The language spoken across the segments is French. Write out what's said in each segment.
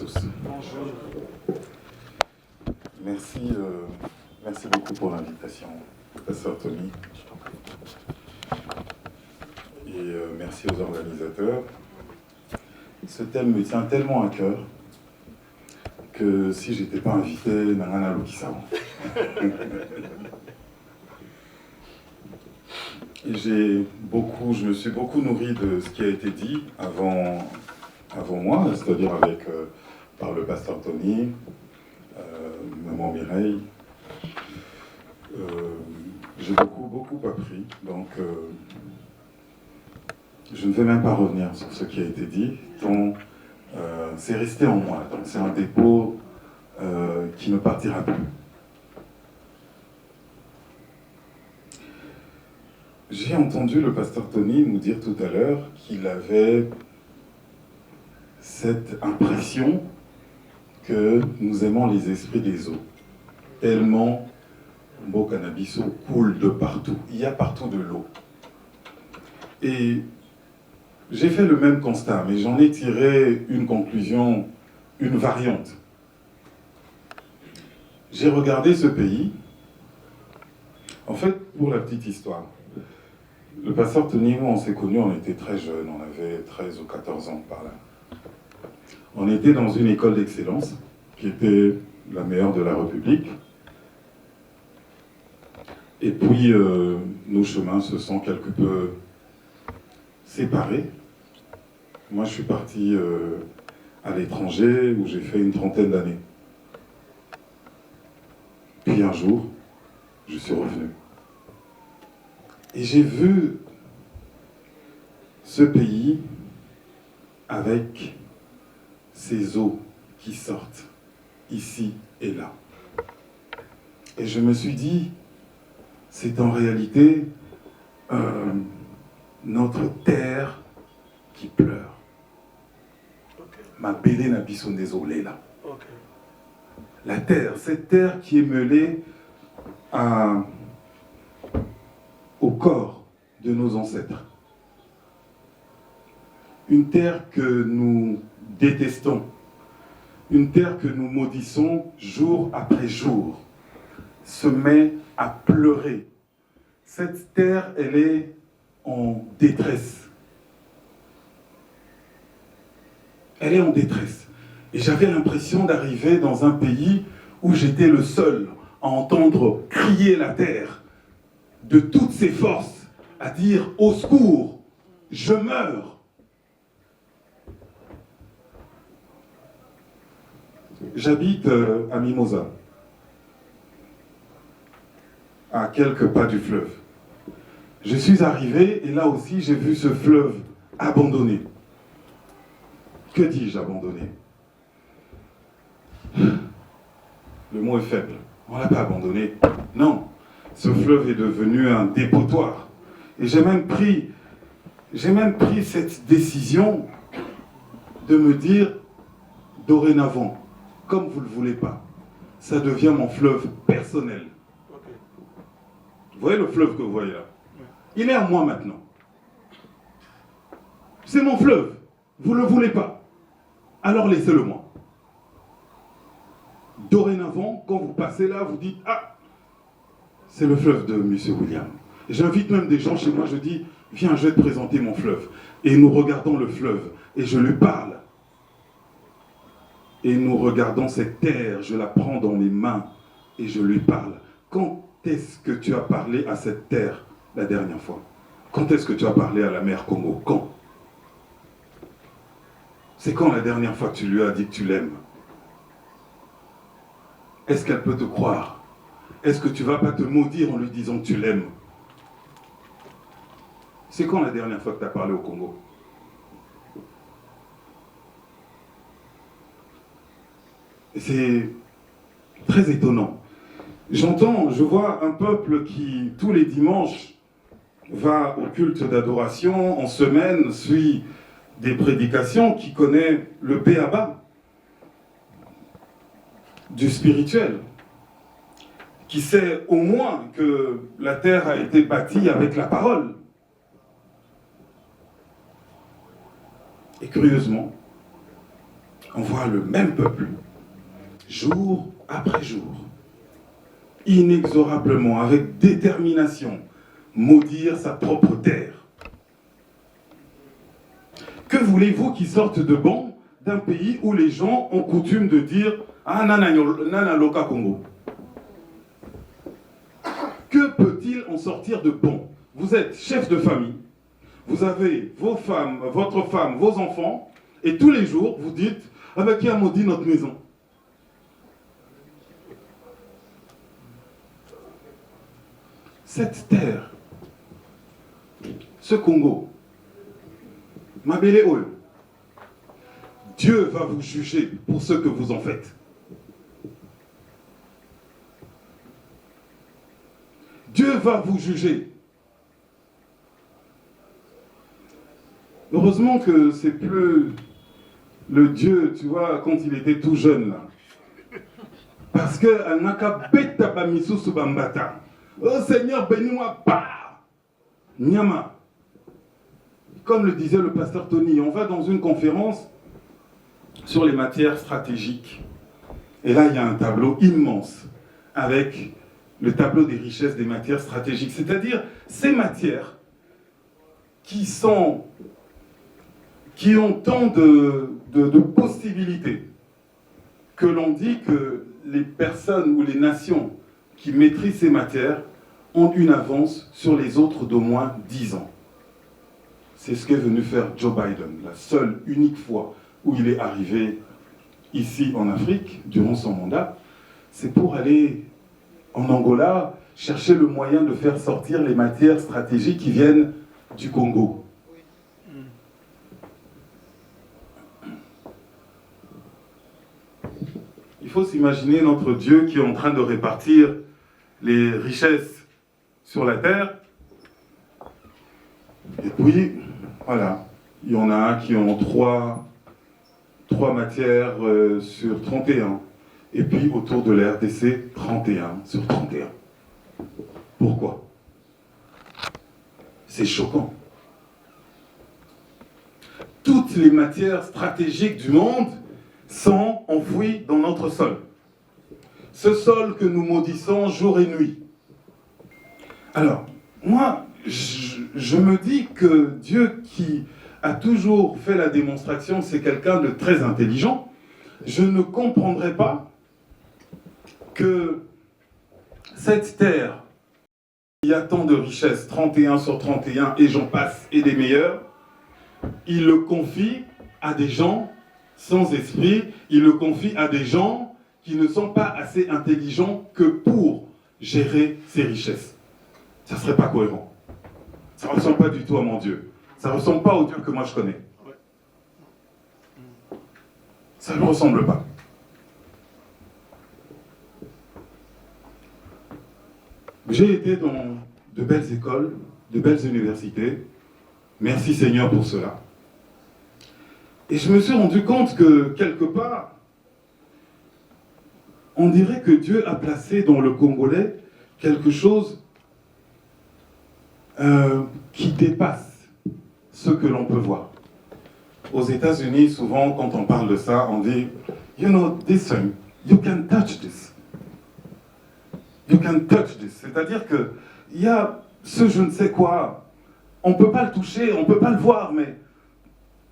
tous. Bonjour. Merci beaucoup pour l'invitation, Pasteur Tony. Et merci aux organisateurs. Ce thème me tient tellement à cœur que si je n'étais pas invité, Nangana Lokisao. Et je me suis beaucoup nourri de ce qui a été dit avant moi, c'est-à-dire par le pasteur Tony, maman Mireille. J'ai beaucoup appris, donc je ne vais même pas revenir sur ce qui a été dit, donc c'est resté en moi, donc c'est un dépôt qui ne partira plus. J'ai entendu le pasteur Tony nous dire tout à l'heure qu'il avait cette impression que nous aimons les esprits des eaux, tellement beau cannabis coule de partout, il y a partout de l'eau. Et j'ai fait le même constat, mais j'en ai tiré une conclusion, une variante. J'ai regardé ce pays, en fait, pour la petite histoire, le pasteur Tony et moi, on s'est connus, on était très jeunes, on avait 13 ou 14 ans par là. On était dans une école d'excellence, qui était la meilleure de la République. Et puis, nos chemins se sont quelque peu séparés. Moi, je suis parti à l'étranger, où j'ai fait une trentaine d'années. Puis un jour, je suis revenu. Et j'ai vu ce pays avec ces eaux qui sortent ici et là. Et je me suis dit, c'est en réalité notre terre qui pleure. Ma bélé n'a bisson désolé là. La terre, cette terre qui est mêlée au corps de nos ancêtres. Une terre que nous détestons, une terre que nous maudissons jour après jour, se met à pleurer. Cette terre, elle est en détresse. Elle est en détresse. Et j'avais l'impression d'arriver dans un pays où j'étais le seul à entendre crier la terre de toutes ses forces, à dire « Au secours, je meurs ». J'habite à Mimosa, à quelques pas du fleuve. Je suis arrivé et là aussi j'ai vu ce fleuve abandonné. Que dis-je abandonné? Le mot est faible. On ne l'a pas abandonné. Non, ce fleuve est devenu un dépotoir. Et j'ai même pris cette décision de me dire, dorénavant, comme vous ne le voulez pas, ça devient mon fleuve personnel. Vous voyez le fleuve que vous voyez là? Il est à moi maintenant. C'est mon fleuve. Vous ne le voulez pas. Alors laissez-le moi. Dorénavant, quand vous passez là, vous dites « Ah, c'est le fleuve de M. William ». J'invite même des gens chez moi, je dis « Viens, je vais te présenter mon fleuve ». Et nous regardons le fleuve et je lui parle. Et nous regardons cette terre, je la prends dans mes mains et je lui parle. Quand est-ce que tu as parlé à cette terre la dernière fois? Quand est-ce que tu as parlé à la mer Congo? Quand? C'est quand la dernière fois que tu lui as dit que tu l'aimes? Est-ce qu'elle peut te croire? Est-ce que tu ne vas pas te maudire en lui disant que tu l'aimes? C'est quand la dernière fois que tu as parlé au Congo? C'est très étonnant. Je vois un peuple qui, tous les dimanches, va au culte d'adoration, en semaine, suit des prédications, qui connaît le b.a.-ba du spirituel, qui sait au moins que la terre a été bâtie avec la parole. Et curieusement, on voit le même peuple, jour après jour, inexorablement, avec détermination, maudire sa propre terre. Que voulez-vous qui sorte de bon d'un pays où les gens ont coutume de dire « Ah, nana loka Congo ». Que peut-il en sortir de bon? Vous êtes chef de famille, vous avez vos femmes, votre femme, vos enfants, et tous les jours, vous dites « Ah ben, qui a maudit notre maison ?» Cette terre, ce Congo, Mabele Oyo, Dieu va vous juger pour ce que vous en faites. Dieu va vous juger. Heureusement que c'est plus le Dieu, tu vois, quand il était tout jeune là. Parce que oh Seigneur, bénis-moi, bah Nyama. Comme le disait le pasteur Tony, on va dans une conférence sur les matières stratégiques. Et là, il y a un tableau immense avec le tableau des richesses des matières stratégiques. C'est-à-dire ces matières qui ont tant de possibilités que l'on dit que les personnes ou les nations qui maîtrisent ces matières ont une avance sur les autres d'au moins 10 ans. C'est ce qu'est venu faire Joe Biden, la seule, unique fois où il est arrivé ici en Afrique, durant son mandat, c'est pour aller en Angola chercher le moyen de faire sortir les matières stratégiques qui viennent du Congo. Il faut s'imaginer notre Dieu qui est en train de répartir les richesses sur la terre. Et puis, voilà, il y en a qui ont trois matières sur 31. Et puis, autour de la RDC, 31 sur 31. Pourquoi? C'est choquant. Toutes les matières stratégiques du monde sont enfouies dans notre sol. Ce sol que nous maudissons jour et nuit. Alors, moi, je me dis que Dieu qui a toujours fait la démonstration, c'est quelqu'un de très intelligent. Je ne comprendrais pas que cette terre, il y a tant de richesses, 31 sur 31, et j'en passe, et des meilleurs, il le confie à des gens sans esprit, il le confie à des gens qui ne sont pas assez intelligents que pour gérer ces richesses. Ça ne serait pas cohérent. Ça ne ressemble pas du tout à mon Dieu. Ça ne ressemble pas au Dieu que moi je connais. Ça ne me ressemble pas. J'ai été dans de belles écoles, de belles universités. Merci Seigneur pour cela. Et je me suis rendu compte que, quelque part, on dirait que Dieu a placé dans le Congolais quelque chose qui dépasse ce que l'on peut voir. Aux États-Unis, souvent, quand on parle de ça, on dit « You know, this thing, you can touch this. You can touch this. » C'est-à-dire qu'il y a ce je ne sais quoi, on ne peut pas le toucher, on ne peut pas le voir, mais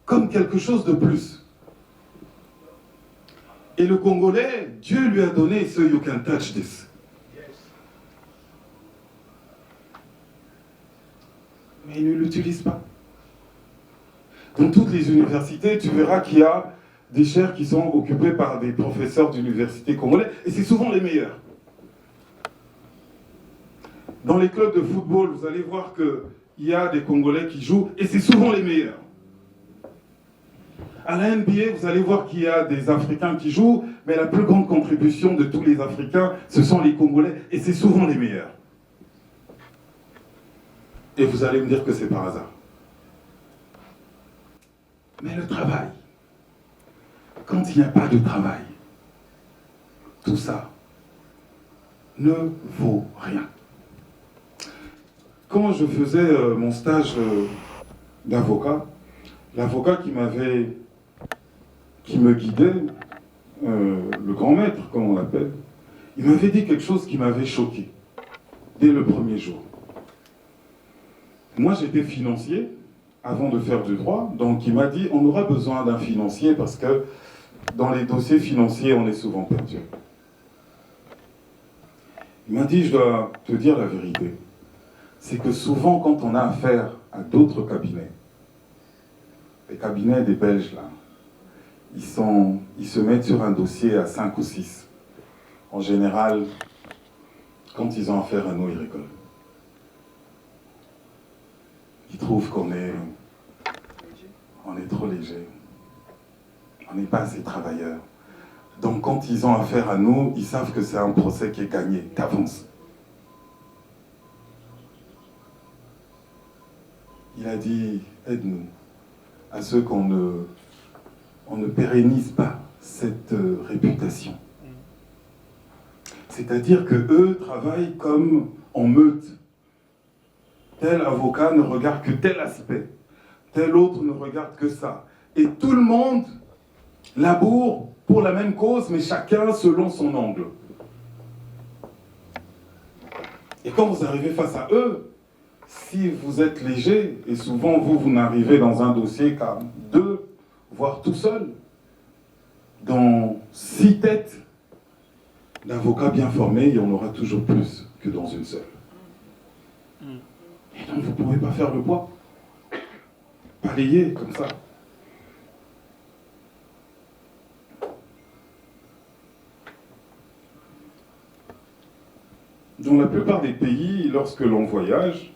comme quelque chose de plus. Et le Congolais, Dieu lui a donné ce « You can touch this ». Mais il ne l'utilise pas. Dans toutes les universités, tu verras qu'il y a des chaires qui sont occupées par des professeurs d'université congolais, et c'est souvent les meilleurs. Dans les clubs de football, vous allez voir qu'il y a des Congolais qui jouent, et c'est souvent les meilleurs. À la NBA, vous allez voir qu'il y a des Africains qui jouent, mais la plus grande contribution de tous les Africains, ce sont les Congolais, et c'est souvent les meilleurs. Et vous allez me dire que c'est par hasard. Mais le travail, quand il n'y a pas de travail, tout ça ne vaut rien. Quand je faisais mon stage d'avocat, l'avocat qui m'avait qui me guidait, le grand maître, comme on l'appelle, il m'avait dit quelque chose qui m'avait choqué dès le premier jour. Moi, j'étais financier avant de faire du droit, donc il m'a dit on aura besoin d'un financier parce que dans les dossiers financiers, on est souvent perdu. Il m'a dit je dois te dire la vérité. C'est que souvent, quand on a affaire à d'autres cabinets, les cabinets des Belges, là, ils se mettent sur un dossier à 5 ou 6. En général, quand ils ont affaire à nous, ils rigolent. Ils trouvent qu'on est trop léger. On n'est pas assez travailleurs. Donc quand ils ont affaire à nous, ils savent que c'est un procès qui est gagné, qu'avance. Il a dit, aide-nous à ceux qu'on ne pérennise pas cette réputation. C'est-à-dire qu'eux travaillent comme en meute. Tel avocat ne regarde que tel aspect, tel autre ne regarde que ça. Et tout le monde laboure pour la même cause, mais chacun selon son angle. Et quand vous arrivez face à eux, si vous êtes léger, et souvent vous n'arrivez dans un dossier qu'à 2, voire tout seul, dans 6 têtes d'avocats bien formés, il y en aura toujours plus que dans une seule. Et donc vous ne pouvez pas faire le poids. Balayer comme ça. Dans la plupart des pays, lorsque l'on voyage,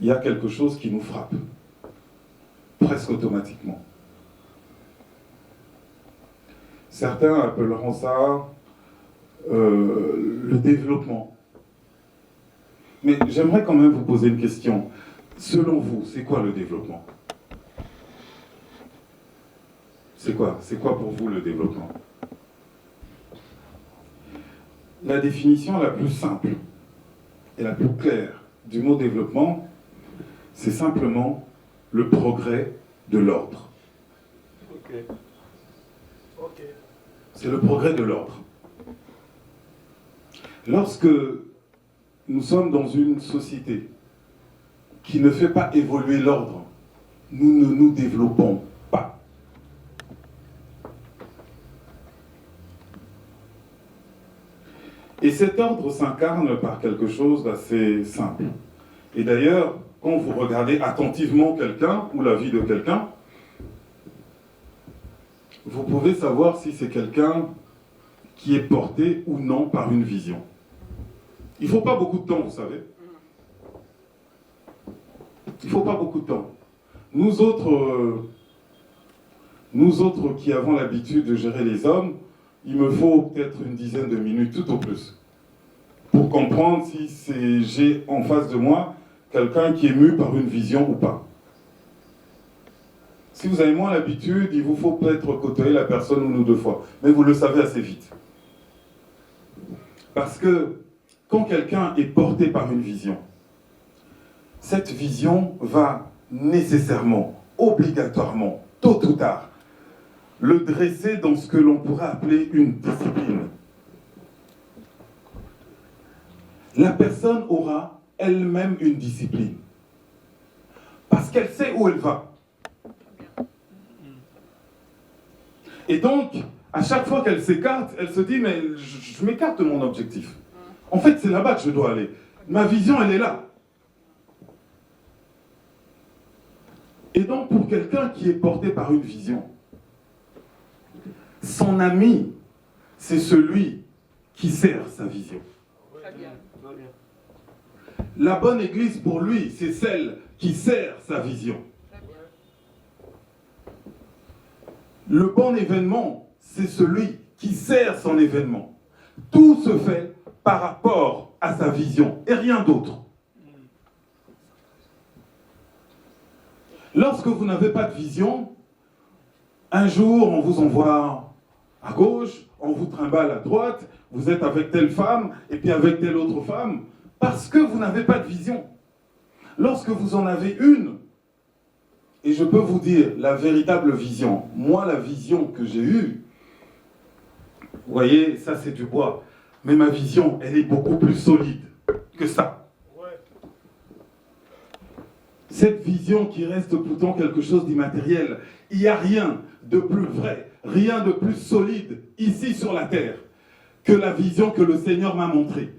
il y a quelque chose qui nous frappe, presque automatiquement. Certains appelleront ça le développement. Mais j'aimerais quand même vous poser une question. Selon vous, c'est quoi le développement? C'est quoi? C'est quoi pour vous le développement? La définition la plus simple et la plus claire du mot développement, c'est simplement le progrès de l'ordre. C'est le progrès de l'ordre. Lorsque nous sommes dans une société qui ne fait pas évoluer l'ordre, nous ne nous développons pas. Et cet ordre s'incarne par quelque chose d'assez simple. Et d'ailleurs, quand vous regardez attentivement quelqu'un ou la vie de quelqu'un, vous pouvez savoir si c'est quelqu'un qui est porté ou non par une vision. Il ne faut pas beaucoup de temps, vous savez. Il ne faut pas beaucoup de temps. Nous autres qui avons l'habitude de gérer les hommes, il me faut peut-être une dizaine de minutes, tout au plus, pour comprendre si j'ai en face de moi quelqu'un qui est mu par une vision ou pas. Si vous avez moins l'habitude, il vous faut peut-être côtoyer la personne une ou 2 fois. Mais vous le savez assez vite. Parce que quand quelqu'un est porté par une vision, cette vision va nécessairement, obligatoirement, tôt ou tard, le dresser dans ce que l'on pourrait appeler une discipline. La personne aura elle-même une discipline. Parce qu'elle sait où elle va. Et donc, à chaque fois qu'elle s'écarte, elle se dit, mais je m'écarte de mon objectif. En fait, c'est là-bas que je dois aller. Ma vision, elle est là. Et donc, pour quelqu'un qui est porté par une vision, son ami, c'est celui qui sert sa vision. La bonne église, pour lui, c'est celle qui sert sa vision. Le bon événement, c'est celui qui sert son événement. Tout se fait par rapport à sa vision et rien d'autre. Lorsque vous n'avez pas de vision, un jour on vous envoie à gauche, on vous trimballe à droite, vous êtes avec telle femme et puis avec telle autre femme, parce que vous n'avez pas de vision. Lorsque vous en avez une, Et je peux vous dire, la véritable vision, moi la vision que j'ai eue, vous voyez, ça c'est du bois, mais ma vision, elle est beaucoup plus solide que ça. Cette vision qui reste pourtant quelque chose d'immatériel, il n'y a rien de plus vrai, rien de plus solide ici sur la terre que la vision que le Seigneur m'a montrée.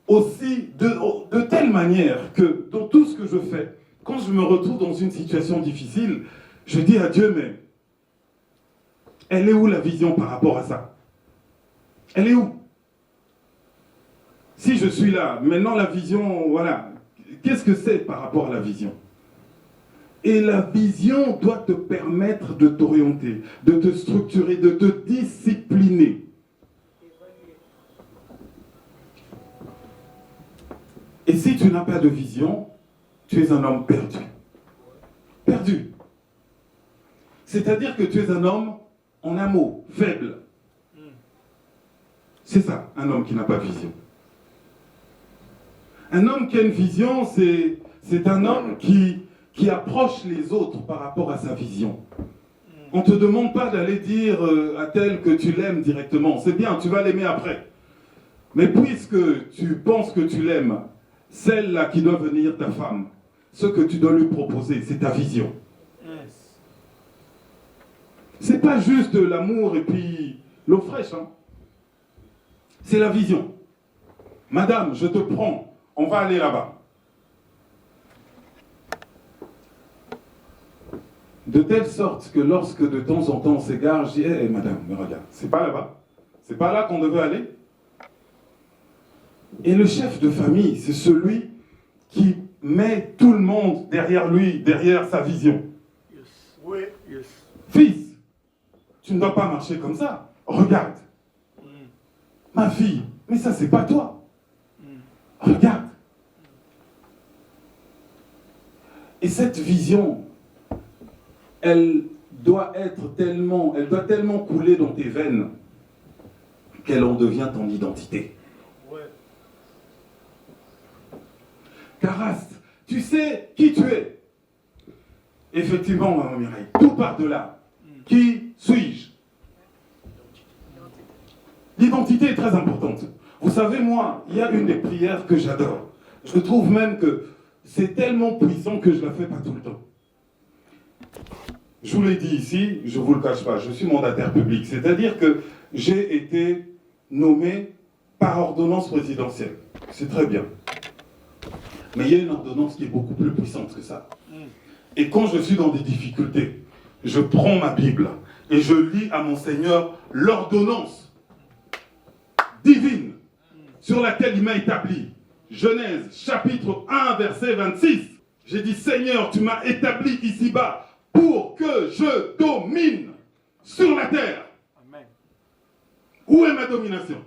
Aussi, de telle manière que dans tout ce que je fais, quand je me retrouve dans une situation difficile, je dis à Dieu, mais elle est où la vision par rapport à ça? Elle est où? Si je suis là, maintenant la vision, voilà, qu'est-ce que c'est par rapport à la vision? Et la vision doit te permettre de t'orienter, de te structurer, de te discipliner. Et si tu n'as pas de vision, tu es un homme perdu. Perdu. C'est-à-dire que tu es un homme, en un mot, faible. C'est ça, un homme qui n'a pas de vision. Un homme qui a une vision, c'est un homme qui approche les autres par rapport à sa vision. On ne te demande pas d'aller dire à tel que tu l'aimes directement. C'est bien, tu vas l'aimer après. Mais puisque tu penses que tu l'aimes, celle-là qui doit venir ta femme, ce que tu dois lui proposer, c'est ta vision. C'est pas juste l'amour et puis l'eau fraîche. Hein. C'est la vision. Madame, je te prends, on va aller là-bas. De telle sorte que lorsque de temps en temps on s'égare, je dis, hé madame, mais regarde, c'est pas là-bas. C'est pas là qu'on devait aller. Et le chef de famille, c'est celui qui met tout le monde derrière lui, derrière sa vision. Yes. Oui, yes. Fils, tu ne dois pas marcher comme ça. Regarde. Ma fille, mais ça c'est pas toi. Regarde. Et cette vision, elle doit tellement couler dans tes veines qu'elle en devient ton identité. Ouais. Caraste, tu sais qui tu es. Effectivement, maman Mireille, tout part de là. Qui suis-je? L'identité est très importante. Vous savez, moi, il y a une des prières que j'adore. Je trouve même que c'est tellement puissant que je ne la fais pas tout le temps. Je vous l'ai dit ici, je ne vous le cache pas, je suis mandataire public. C'est-à-dire que j'ai été nommé par ordonnance présidentielle. C'est très bien. Mais il y a une ordonnance qui est beaucoup plus puissante que ça. Et quand je suis dans des difficultés, je prends ma Bible et je lis à mon Seigneur l'ordonnance divine sur laquelle il m'a établi. Genèse, chapitre 1, verset 26. J'ai dit, Seigneur, tu m'as établi ici-bas pour que je domine sur la terre. Amen. Où est ma domination?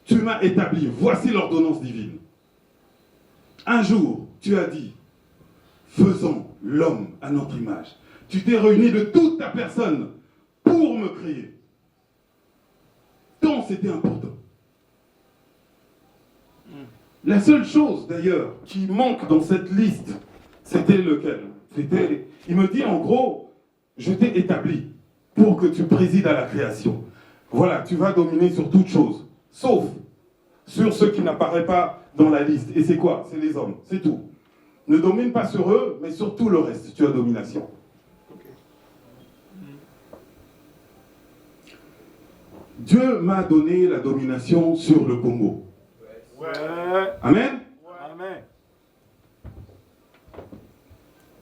Tu m'as établi. Voici l'ordonnance divine. Un jour, tu as dit, faisons l'homme à notre image. Tu t'es réuni de toute ta personne pour me créer. Tant c'était important. La seule chose, d'ailleurs, qui manque dans cette liste, c'était lequel? Il me dit, en gros, je t'ai établi pour que tu présides à la création. Voilà, tu vas dominer sur toute chose, sauf sur ce qui n'apparaît pas dans la liste. Et c'est quoi? C'est les hommes, c'est tout. Ne domine pas sur eux, mais sur tout le reste, tu as domination. Dieu m'a donné la domination sur le Congo. Ouais. Amen. Amen.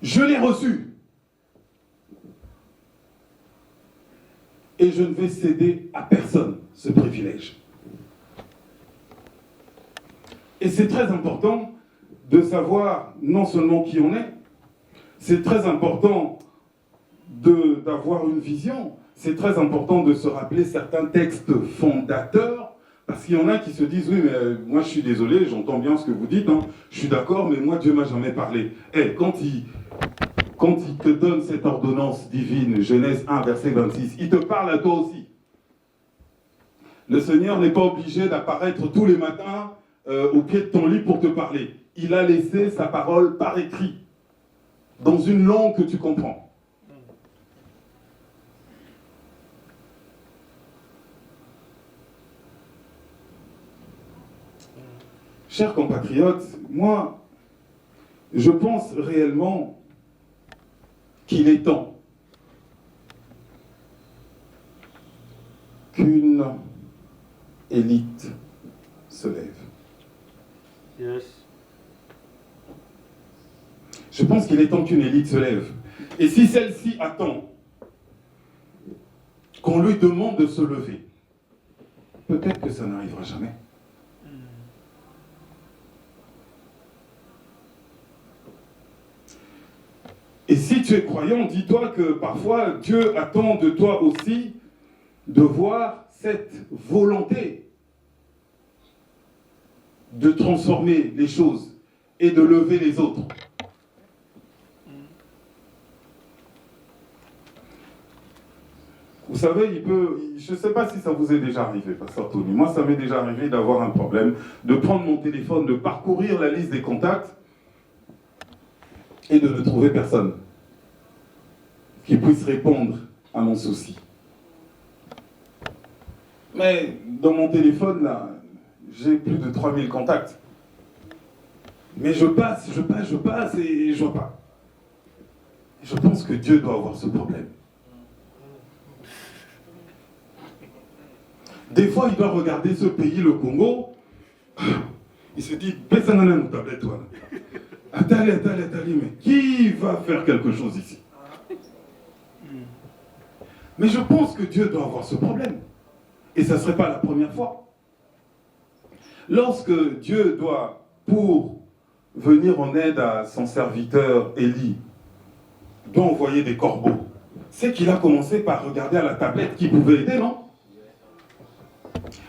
Je l'ai reçu. Et je ne vais céder à personne ce privilège. Et c'est très important de savoir non seulement qui on est, c'est très important d'avoir une vision, c'est très important de se rappeler certains textes fondateurs, parce qu'il y en a qui se disent, oui, mais moi je suis désolé, j'entends bien ce que vous dites, hein, je suis d'accord, mais moi Dieu m'a jamais parlé. Quand il te donne cette ordonnance divine, Genèse 1, verset 26, il te parle à toi aussi. Le Seigneur n'est pas obligé d'apparaître tous les matins au pied de ton lit pour te parler. Il a laissé sa parole par écrit. dans une langue que tu comprends. Chers compatriotes, moi, je pense réellement qu'il est temps qu'une élite se lève. Yes. Je pense qu'il est temps qu'une élite se lève. Et si celle-ci attend qu'on lui demande de se lever, peut-être que ça n'arrivera jamais. Et si tu es croyant, dis-toi que parfois Dieu attend de toi aussi de voir cette volonté de transformer les choses et de lever les autres. Vous savez, je ne sais pas si ça vous est déjà arrivé, Pasteur Tony. Moi, ça m'est déjà arrivé d'avoir un problème, de prendre mon téléphone, de parcourir la liste des contacts et de ne trouver personne qui puisse répondre à mon souci. Mais dans mon téléphone, là, j'ai plus de 3000 contacts. Mais je passe et je vois pas. Je pense que Dieu doit avoir ce problème. Des fois, il doit regarder ce pays, le Congo. Il se dit, baisse un tablette, toi. Attends, mais qui va faire quelque chose ici? Mais je pense que Dieu doit avoir ce problème. Et ça ne serait pas la première fois. Lorsque Dieu doit, pour venir en aide à son serviteur Élie, doit envoyer des corbeaux, c'est qu'il a commencé par regarder à la tablette qui pouvait aider, non?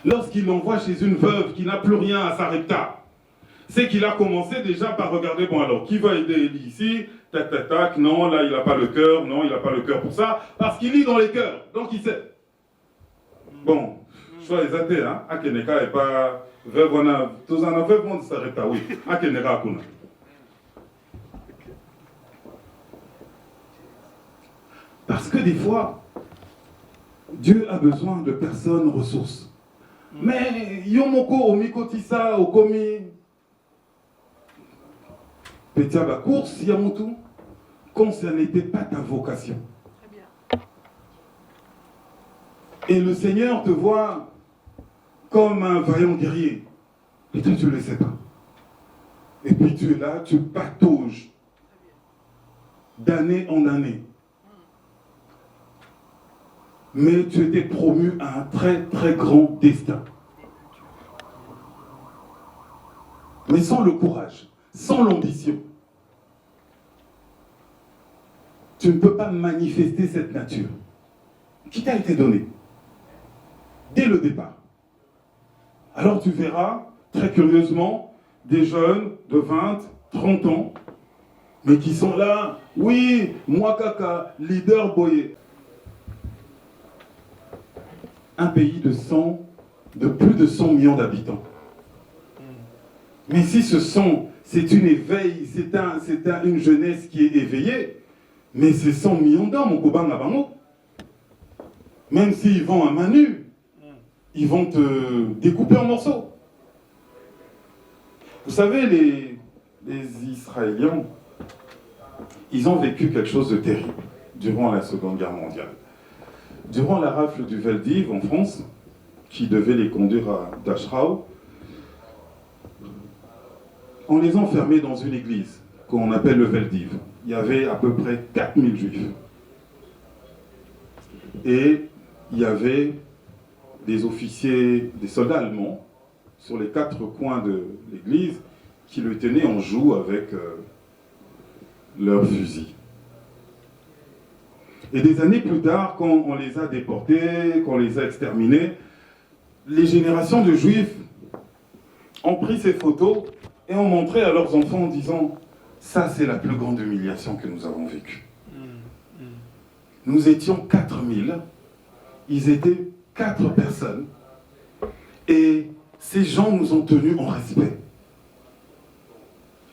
Lorsqu'il l'envoie chez une veuve qui n'a plus rien à sa recta, c'est qu'il a commencé déjà par regarder, bon alors, qui va aider Élie ici? Tac, tac, tac, non, là il n'a pas le cœur, non, il n'a pas le cœur pour ça, parce qu'il lit dans les cœurs, donc il sait. Bon, choix les athées, hein, Akeneka est pas veuve, on a, tous en veuve, on s'arrête à oui, Akeneka Akuna. Parce que des fois, Dieu a besoin de personnes ressources. Mais Yomoko, Omikotisa, Okomi, Petia la course, Yamutu, comme ça n'était pas ta vocation. Et le Seigneur te voit comme un vaillant guerrier. Et toi, tu ne le sais pas. Et puis tu es là, tu patauges d'année en année. Mais tu étais promu à un très très grand destin. Mais sans le courage, sans l'ambition, tu ne peux pas manifester cette nature qui t'a été donnée dès le départ. Alors tu verras, très curieusement, des jeunes de 20, 30 ans, mais qui sont là, oui, moi kaka, leader boyé. Un pays de plus de 100 millions d'habitants. Mais si c'est une éveil, c'est une jeunesse qui est éveillée, mais c'est 100 millions d'hommes au Kobanga Bango. Même s'ils vont à main nue, ils vont te découper en morceaux. Vous savez, les Israéliens, ils ont vécu quelque chose de terrible durant la Seconde Guerre mondiale. Durant la rafle du Veldiv en France, qui devait les conduire à Dachau, on les enfermait dans une église qu'on appelle le Veldiv. Il y avait à peu près 4000 juifs. Et il y avait des officiers, des soldats allemands, sur les 4 coins de l'église, qui le tenaient en joue avec leurs fusils. Et des années plus tard, quand on les a déportés, qu'on les a exterminés, les générations de juifs ont pris ces photos et ont montré à leurs enfants en disant « Ça, c'est la plus grande humiliation que nous avons vécue. Nous étions 4000, ils étaient 4 personnes, et ces gens nous ont tenus en respect,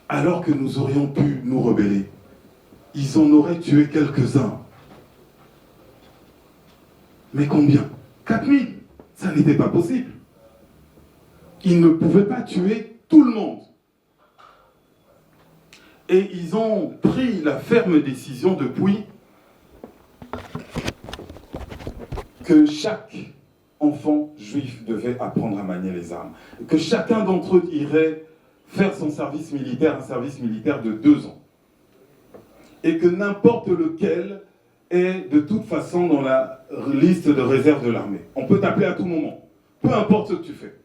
alors que nous aurions pu nous rebeller. ils en auraient tué quelques-uns. Mais combien? 4000. Ça n'était pas possible. Ils ne pouvaient pas tuer tout le monde. Et ils ont pris la ferme décision depuis que chaque enfant juif devait apprendre à manier les armes. Que chacun d'entre eux irait faire son service militaire, un service militaire de 2 ans. Et que n'importe lequel est de toute façon dans la liste de réserve de l'armée. On peut t'appeler à tout moment, peu importe ce que tu fais.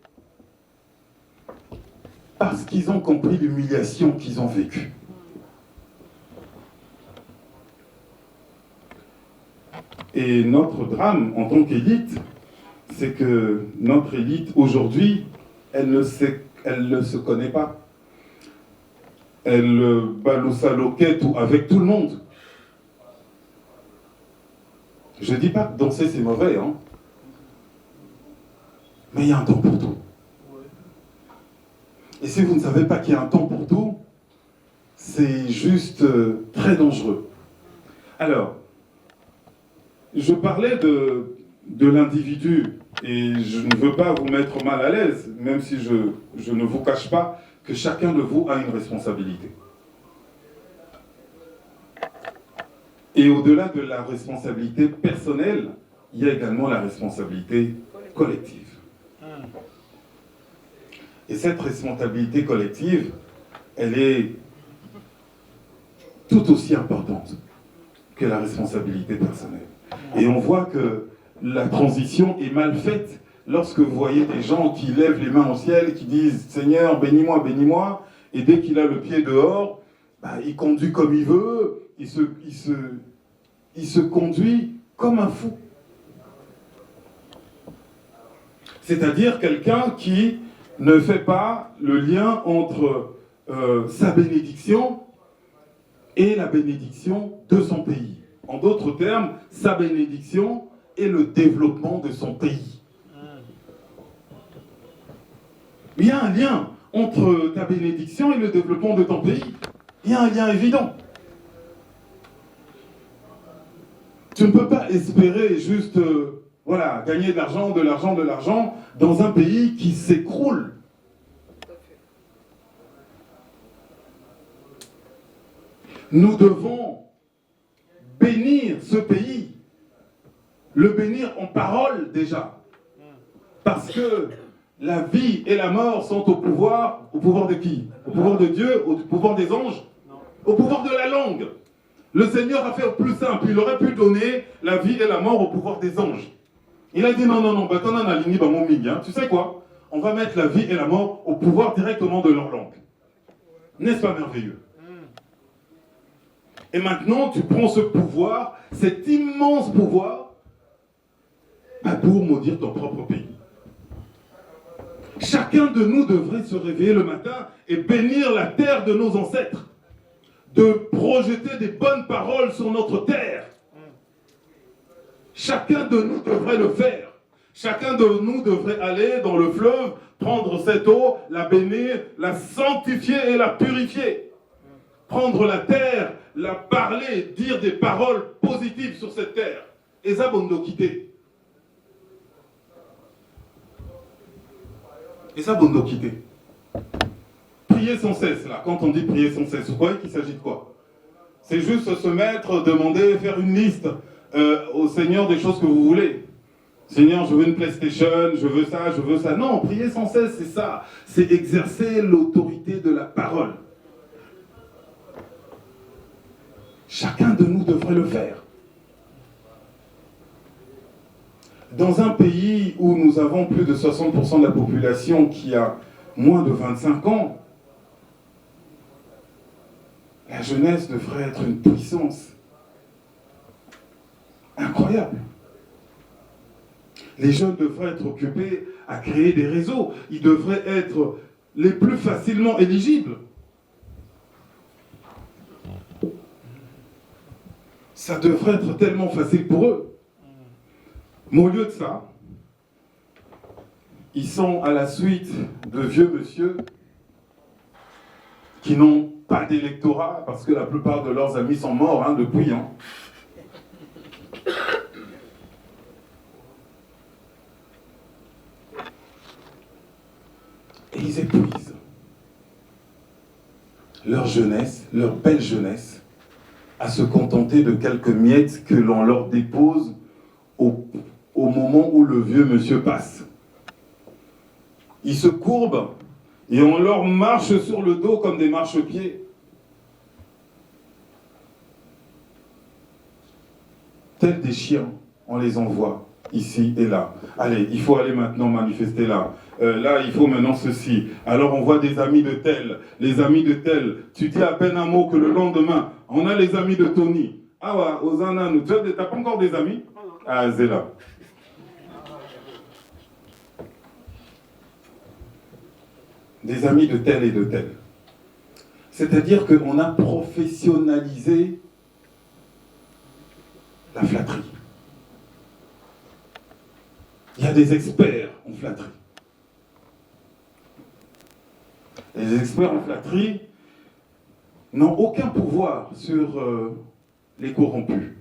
Parce qu'ils ont compris l'humiliation qu'ils ont vécue. Et notre drame en tant qu'élite, c'est que notre élite aujourd'hui, elle ne se connaît pas. Elle balousaloquette avec tout le monde. Je ne dis pas que danser c'est mauvais, hein. Mais il y a un temps pour tout. Et si vous ne savez pas qu'il y a un temps pour tout, c'est juste très dangereux. Alors, je parlais de l'individu, et je ne veux pas vous mettre mal à l'aise, même si je ne vous cache pas que chacun de vous a une responsabilité. Et au-delà de la responsabilité personnelle, il y a également la responsabilité collective. Et cette responsabilité collective, elle est tout aussi importante que la responsabilité personnelle. Et on voit que la transition est mal faite lorsque vous voyez des gens qui lèvent les mains au ciel, qui disent « Seigneur, bénis-moi, bénis-moi », et dès qu'il a le pied dehors, il conduit comme il veut, il se conduit comme un fou. C'est-à-dire quelqu'un qui ne fait pas le lien entre sa bénédiction et la bénédiction de son pays. En d'autres termes, sa bénédiction et le développement de son pays. Il y a un lien entre ta bénédiction et le développement de ton pays. Il y a un lien évident. Tu ne peux pas espérer juste gagner de l'argent dans un pays qui s'écroule. Nous devons bénir ce pays, le bénir en parole déjà, parce que la vie et la mort sont au pouvoir de qui? Au pouvoir de Dieu, au pouvoir des anges, au pouvoir de la langue. Le Seigneur a fait au plus simple, il aurait pu donner la vie et la mort au pouvoir des anges. Il a dit non, tu sais quoi? On va mettre la vie et la mort au pouvoir directement de leur langue. N'est-ce pas merveilleux? Et maintenant, tu prends ce pouvoir, cet immense pouvoir, pour maudire ton propre pays. Chacun de nous devrait se réveiller le matin et bénir la terre de nos ancêtres, de projeter des bonnes paroles sur notre terre. Chacun de nous devrait le faire. Chacun de nous devrait aller dans le fleuve, prendre cette eau, la bénir, la sanctifier et la purifier. Prendre la terre, la parler, dire des paroles positives sur cette terre. Et ça, bon, nous quitter. Et ça, bon, nous quitter. Prier sans cesse, là. Quand on dit prier sans cesse, vous voyez qu'il s'agit de quoi? C'est juste se mettre, demander, faire une liste au Seigneur des choses que vous voulez. Seigneur, je veux une PlayStation, je veux ça, je veux ça. Non, prier sans cesse, c'est ça. C'est exercer l'autorité de la parole. Chacun de nous devrait le faire. Dans un pays où nous avons plus de 60% de la population qui a moins de 25 ans, la jeunesse devrait être une puissance incroyable. Les jeunes devraient être occupés à créer des réseaux. Ils devraient être les plus facilement éligibles. Ça devrait être tellement facile pour eux. Mais au lieu de ça, ils sont à la suite de vieux monsieur qui n'ont pas d'électorat, parce que la plupart de leurs amis sont morts depuis. Et ils épuisent leur jeunesse, leur belle jeunesse, à se contenter de quelques miettes que l'on leur dépose au moment où le vieux monsieur passe. Ils se courbent et on leur marche sur le dos comme des marchepieds. Tels des chiens, on les envoie ici et là. Allez, il faut aller maintenant manifester là. Là, il faut maintenant ceci. Alors on voit des amis de tel, les amis de tel. Tu dis à peine un mot que le lendemain, on a les amis de Tony. Ah ouais, Osana, tu n'as pas encore des amis? Ah, Zéla. Des amis de tel et de tel. C'est-à-dire qu'on a professionnalisé la flatterie. Il y a des experts en flatterie. Les experts en flatterie n'ont aucun pouvoir sur les corrompus.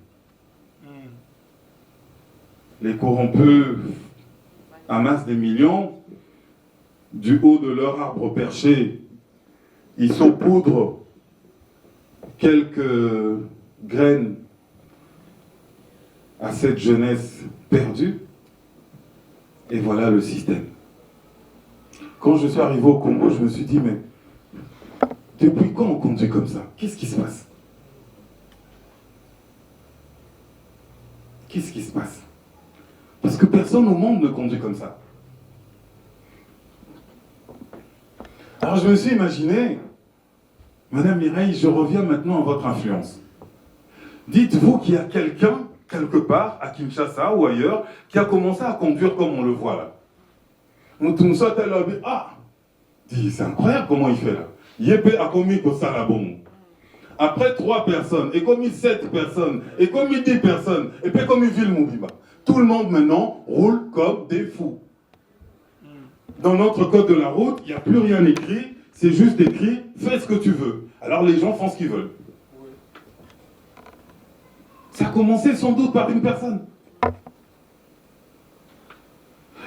Les corrompus amassent des millions, du haut de leur arbre perché, ils saupoudrent quelques graines à cette jeunesse perdue, et voilà le système. Quand je suis arrivé au Congo, je me suis dit, mais depuis quand on conduit comme ça? Qu'est-ce qui se passe? Qu'est-ce qui se passe? Parce que personne au monde ne conduit comme ça. Alors je me suis imaginé, Madame Mireille, je reviens maintenant à votre influence. Dites-vous qu'il y a quelqu'un, quelque part, à Kinshasa ou ailleurs, qui a commencé à conduire comme on le voit là. Ah, c'est incroyable comment il fait là. Yépe a commis pour ça là bon. Après 3 personnes, et commis 7 personnes, et commis 10 personnes, et puis commis Ville Moubiba. Tout le monde maintenant roule comme des fous. Dans notre code de la route, il n'y a plus rien écrit, c'est juste écrit, fais ce que tu veux. Alors les gens font ce qu'ils veulent. Ça a commencé sans doute par une personne.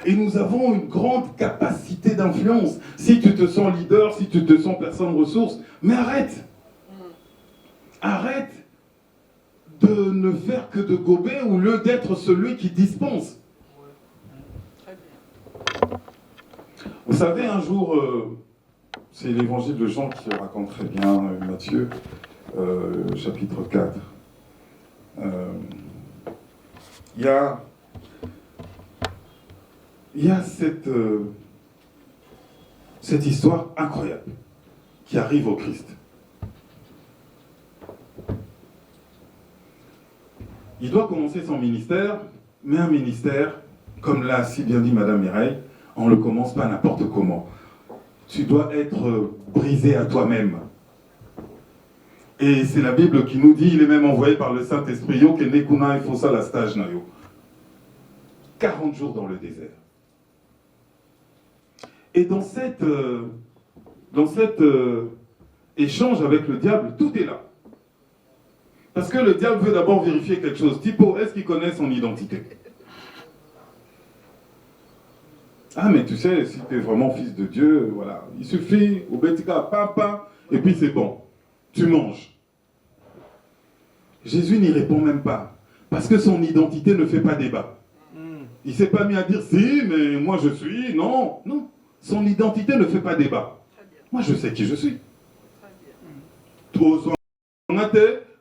Et nous avons une grande capacité d'influence. Si tu te sens leader, si tu te sens personne ressource, mais arrête. Arrête de ne faire que de gober au lieu d'être celui qui dispense. Vous savez, un jour, c'est l'évangile de Jean qui raconte très bien, Matthieu, chapitre 4. Il y a cette histoire incroyable qui arrive au Christ. Il doit commencer son ministère, mais un ministère, comme l'a si bien dit Madame Mireille, on ne le commence pas n'importe comment. Tu dois être brisé à toi-même. Et c'est la Bible qui nous dit, il est même envoyé par le Saint-Esprit, yo que nekuna et fossa la stage na yo. 40 jours dans le désert. Et dans cet échange avec le diable, tout est là. Parce que le diable veut d'abord vérifier quelque chose. Tipo, est-ce qu'il connaît son identité? Ah, mais tu sais, si tu es vraiment fils de Dieu, voilà. Il suffit, au Betika, papa, et puis c'est bon. Tu manges. Jésus n'y répond même pas. Parce que son identité ne fait pas débat. Il ne s'est pas mis à dire, si, mais moi je suis, non, non. Son identité ne fait pas débat. Moi je sais qui je suis. Trop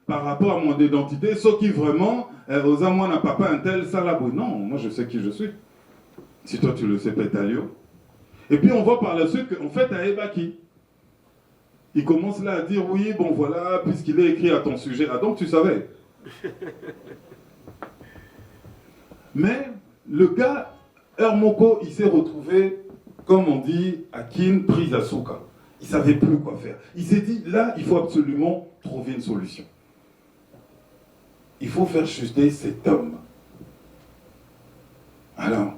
par rapport à mon identité, ce qui vraiment, aux amours n'a pas un tel salabou. Non, moi je sais qui je suis. Si toi tu le sais, Pétalio. Et puis on voit par la suite qu'en fait, à Ebaki, il commence là à dire, oui, bon voilà, puisqu'il est écrit à ton sujet. Ah donc tu savais. Mais le gars, Hermoko, il s'est retrouvé, comme on dit, à Kin, prise à Souka. Il ne savait plus quoi faire. Il s'est dit, là, il faut absolument trouver une solution. Il faut faire chuter cet homme. Alors,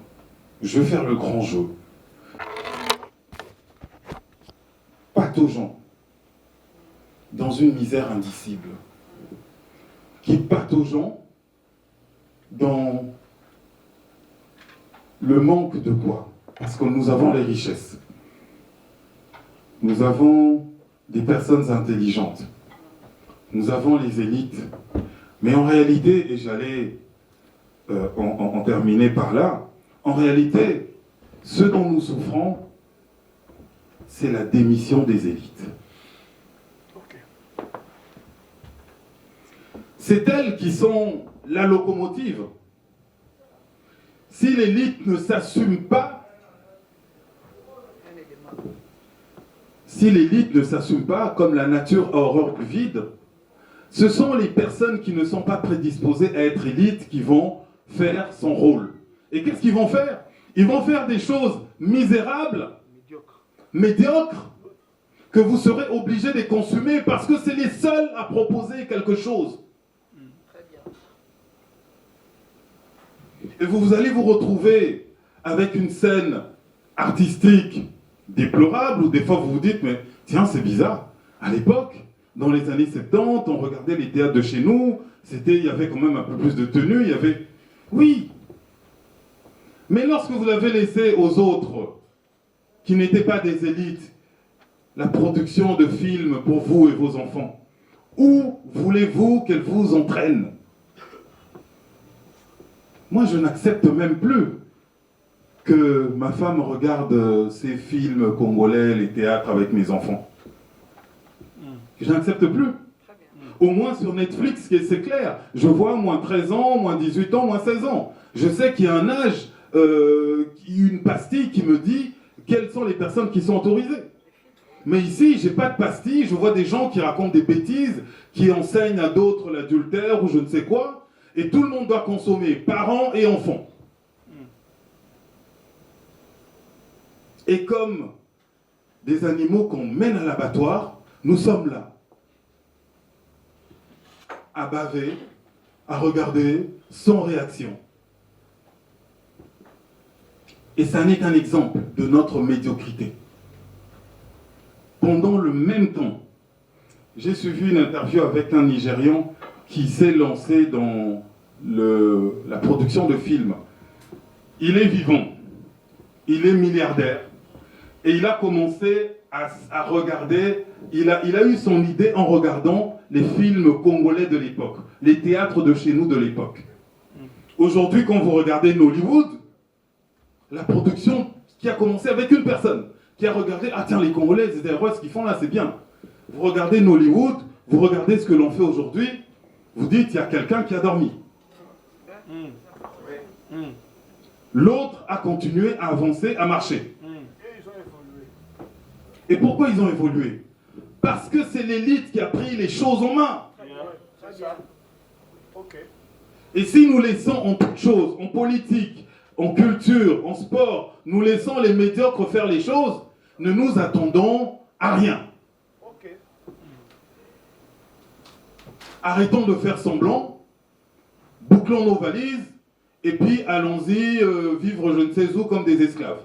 je vais faire le grand jeu. Pas aux gens. dans une misère indicible, qui pataugeons dans le manque de quoi? Parce que nous avons les richesses. Nous avons des personnes intelligentes. Nous avons les élites. Mais en réalité, et j'allais en terminer par là, en réalité, ce dont nous souffrons, c'est la démission des élites. C'est elles qui sont la locomotive. Si l'élite ne s'assume pas, comme la nature a horreur du vide, ce sont les personnes qui ne sont pas prédisposées à être élites qui vont faire son rôle. Et qu'est-ce qu'ils vont faire? Ils vont faire des choses misérables, médiocres, que vous serez obligés de consommer parce que c'est les seuls à proposer quelque chose. Et vous allez vous retrouver avec une scène artistique déplorable, où des fois vous vous dites, mais tiens, c'est bizarre. À l'époque, dans les années 70, on regardait les théâtres de chez nous, il y avait quand même un peu plus de tenue, il y avait... Oui. Mais lorsque vous l'avez laissé aux autres, qui n'étaient pas des élites, la production de films pour vous et vos enfants, où voulez-vous qu'elle vous entraîne? Moi, je n'accepte même plus que ma femme regarde ces films congolais, les théâtres avec mes enfants. Je n'accepte plus. Au moins sur Netflix, c'est clair. Je vois moins 13 ans, moins 18 ans, moins 16 ans. Je sais qu'il y a un âge, une pastille qui me dit quelles sont les personnes qui sont autorisées. Mais ici, j'ai pas de pastille. Je vois des gens qui racontent des bêtises, qui enseignent à d'autres l'adultère ou je ne sais quoi. Et tout le monde doit consommer, parents et enfants. Et comme des animaux qu'on mène à l'abattoir, nous sommes là, à baver, à regarder, sans réaction. Et ça n'est qu'un exemple de notre médiocrité. Pendant le même temps, j'ai suivi une interview avec un Nigérian qui s'est lancé dans la production de films. Il est vivant, il est milliardaire, et il a commencé à regarder, il a eu son idée en regardant les films congolais de l'époque, les théâtres de chez nous de l'époque. Aujourd'hui, quand vous regardez Nollywood, la production qui a commencé avec une personne, qui a regardé, ah tiens, les Congolais, les héros, ce qu'ils font là, c'est bien. Vous regardez Nollywood, vous regardez ce que l'on fait aujourd'hui, vous dites, il y a quelqu'un qui a dormi. L'autre a continué à avancer, à marcher. Et pourquoi ils ont évolué? Parce que c'est l'élite qui a pris les choses en main. Et si nous laissons en toutes choses, en politique, en culture, en sport, nous laissons les médiocres faire les choses, ne nous attendons à rien. Arrêtons de faire semblant, bouclons nos valises, et puis allons-y vivre je ne sais où comme des esclaves.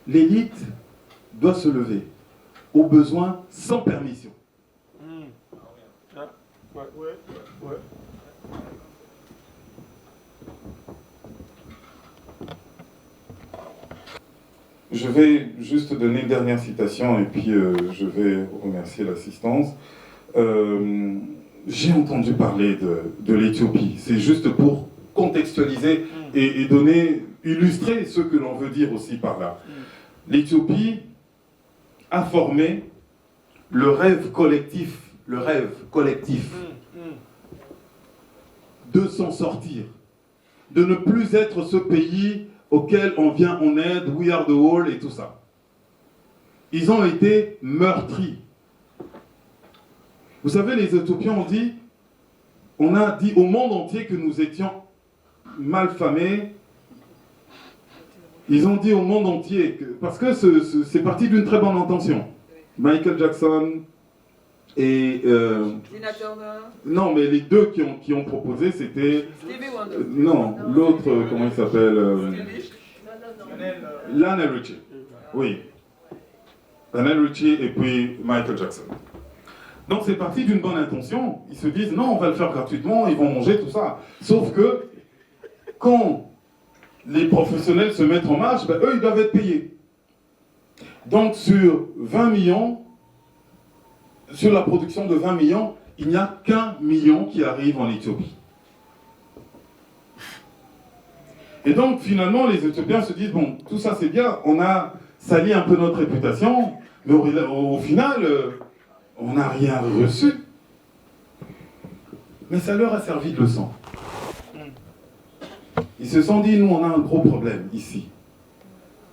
L'élite doit se lever, au besoin sans permission. Je vais juste donner une dernière citation et puis je vais remercier l'assistance. J'ai entendu parler de l'Éthiopie. C'est juste pour contextualiser et illustrer ce que l'on veut dire aussi par là. L'Éthiopie a formé le rêve collectif de s'en sortir, de ne plus être ce pays auquel on vient en aide, we are the world et tout ça. Ils ont été meurtris. Vous savez, les Éthiopiens on a dit au monde entier que nous étions malfamés. Ils ont dit au monde entier, parce que c'est parti d'une très bonne intention. Michael Jackson et... Tina Turner. Non, mais les deux qui ont proposé, c'était... non, l'autre, comment il s'appelle Lionel Richie. Oui. Lionel Richie et puis Michael Jackson. Donc c'est parti d'une bonne intention. Ils se disent non, on va le faire gratuitement, ils vont manger tout ça. Sauf que quand les professionnels se mettent en marche, ben, eux ils doivent être payés. Donc sur 20 millions, sur la production de 20 millions, il n'y a qu'1 million qui arrive en Éthiopie. Et donc finalement les Éthiopiens se disent bon, tout ça c'est bien, on a sali un peu notre réputation, mais au final, on n'a rien reçu. Mais ça leur a servi de leçon. Ils se sont dit, nous on a un gros problème ici.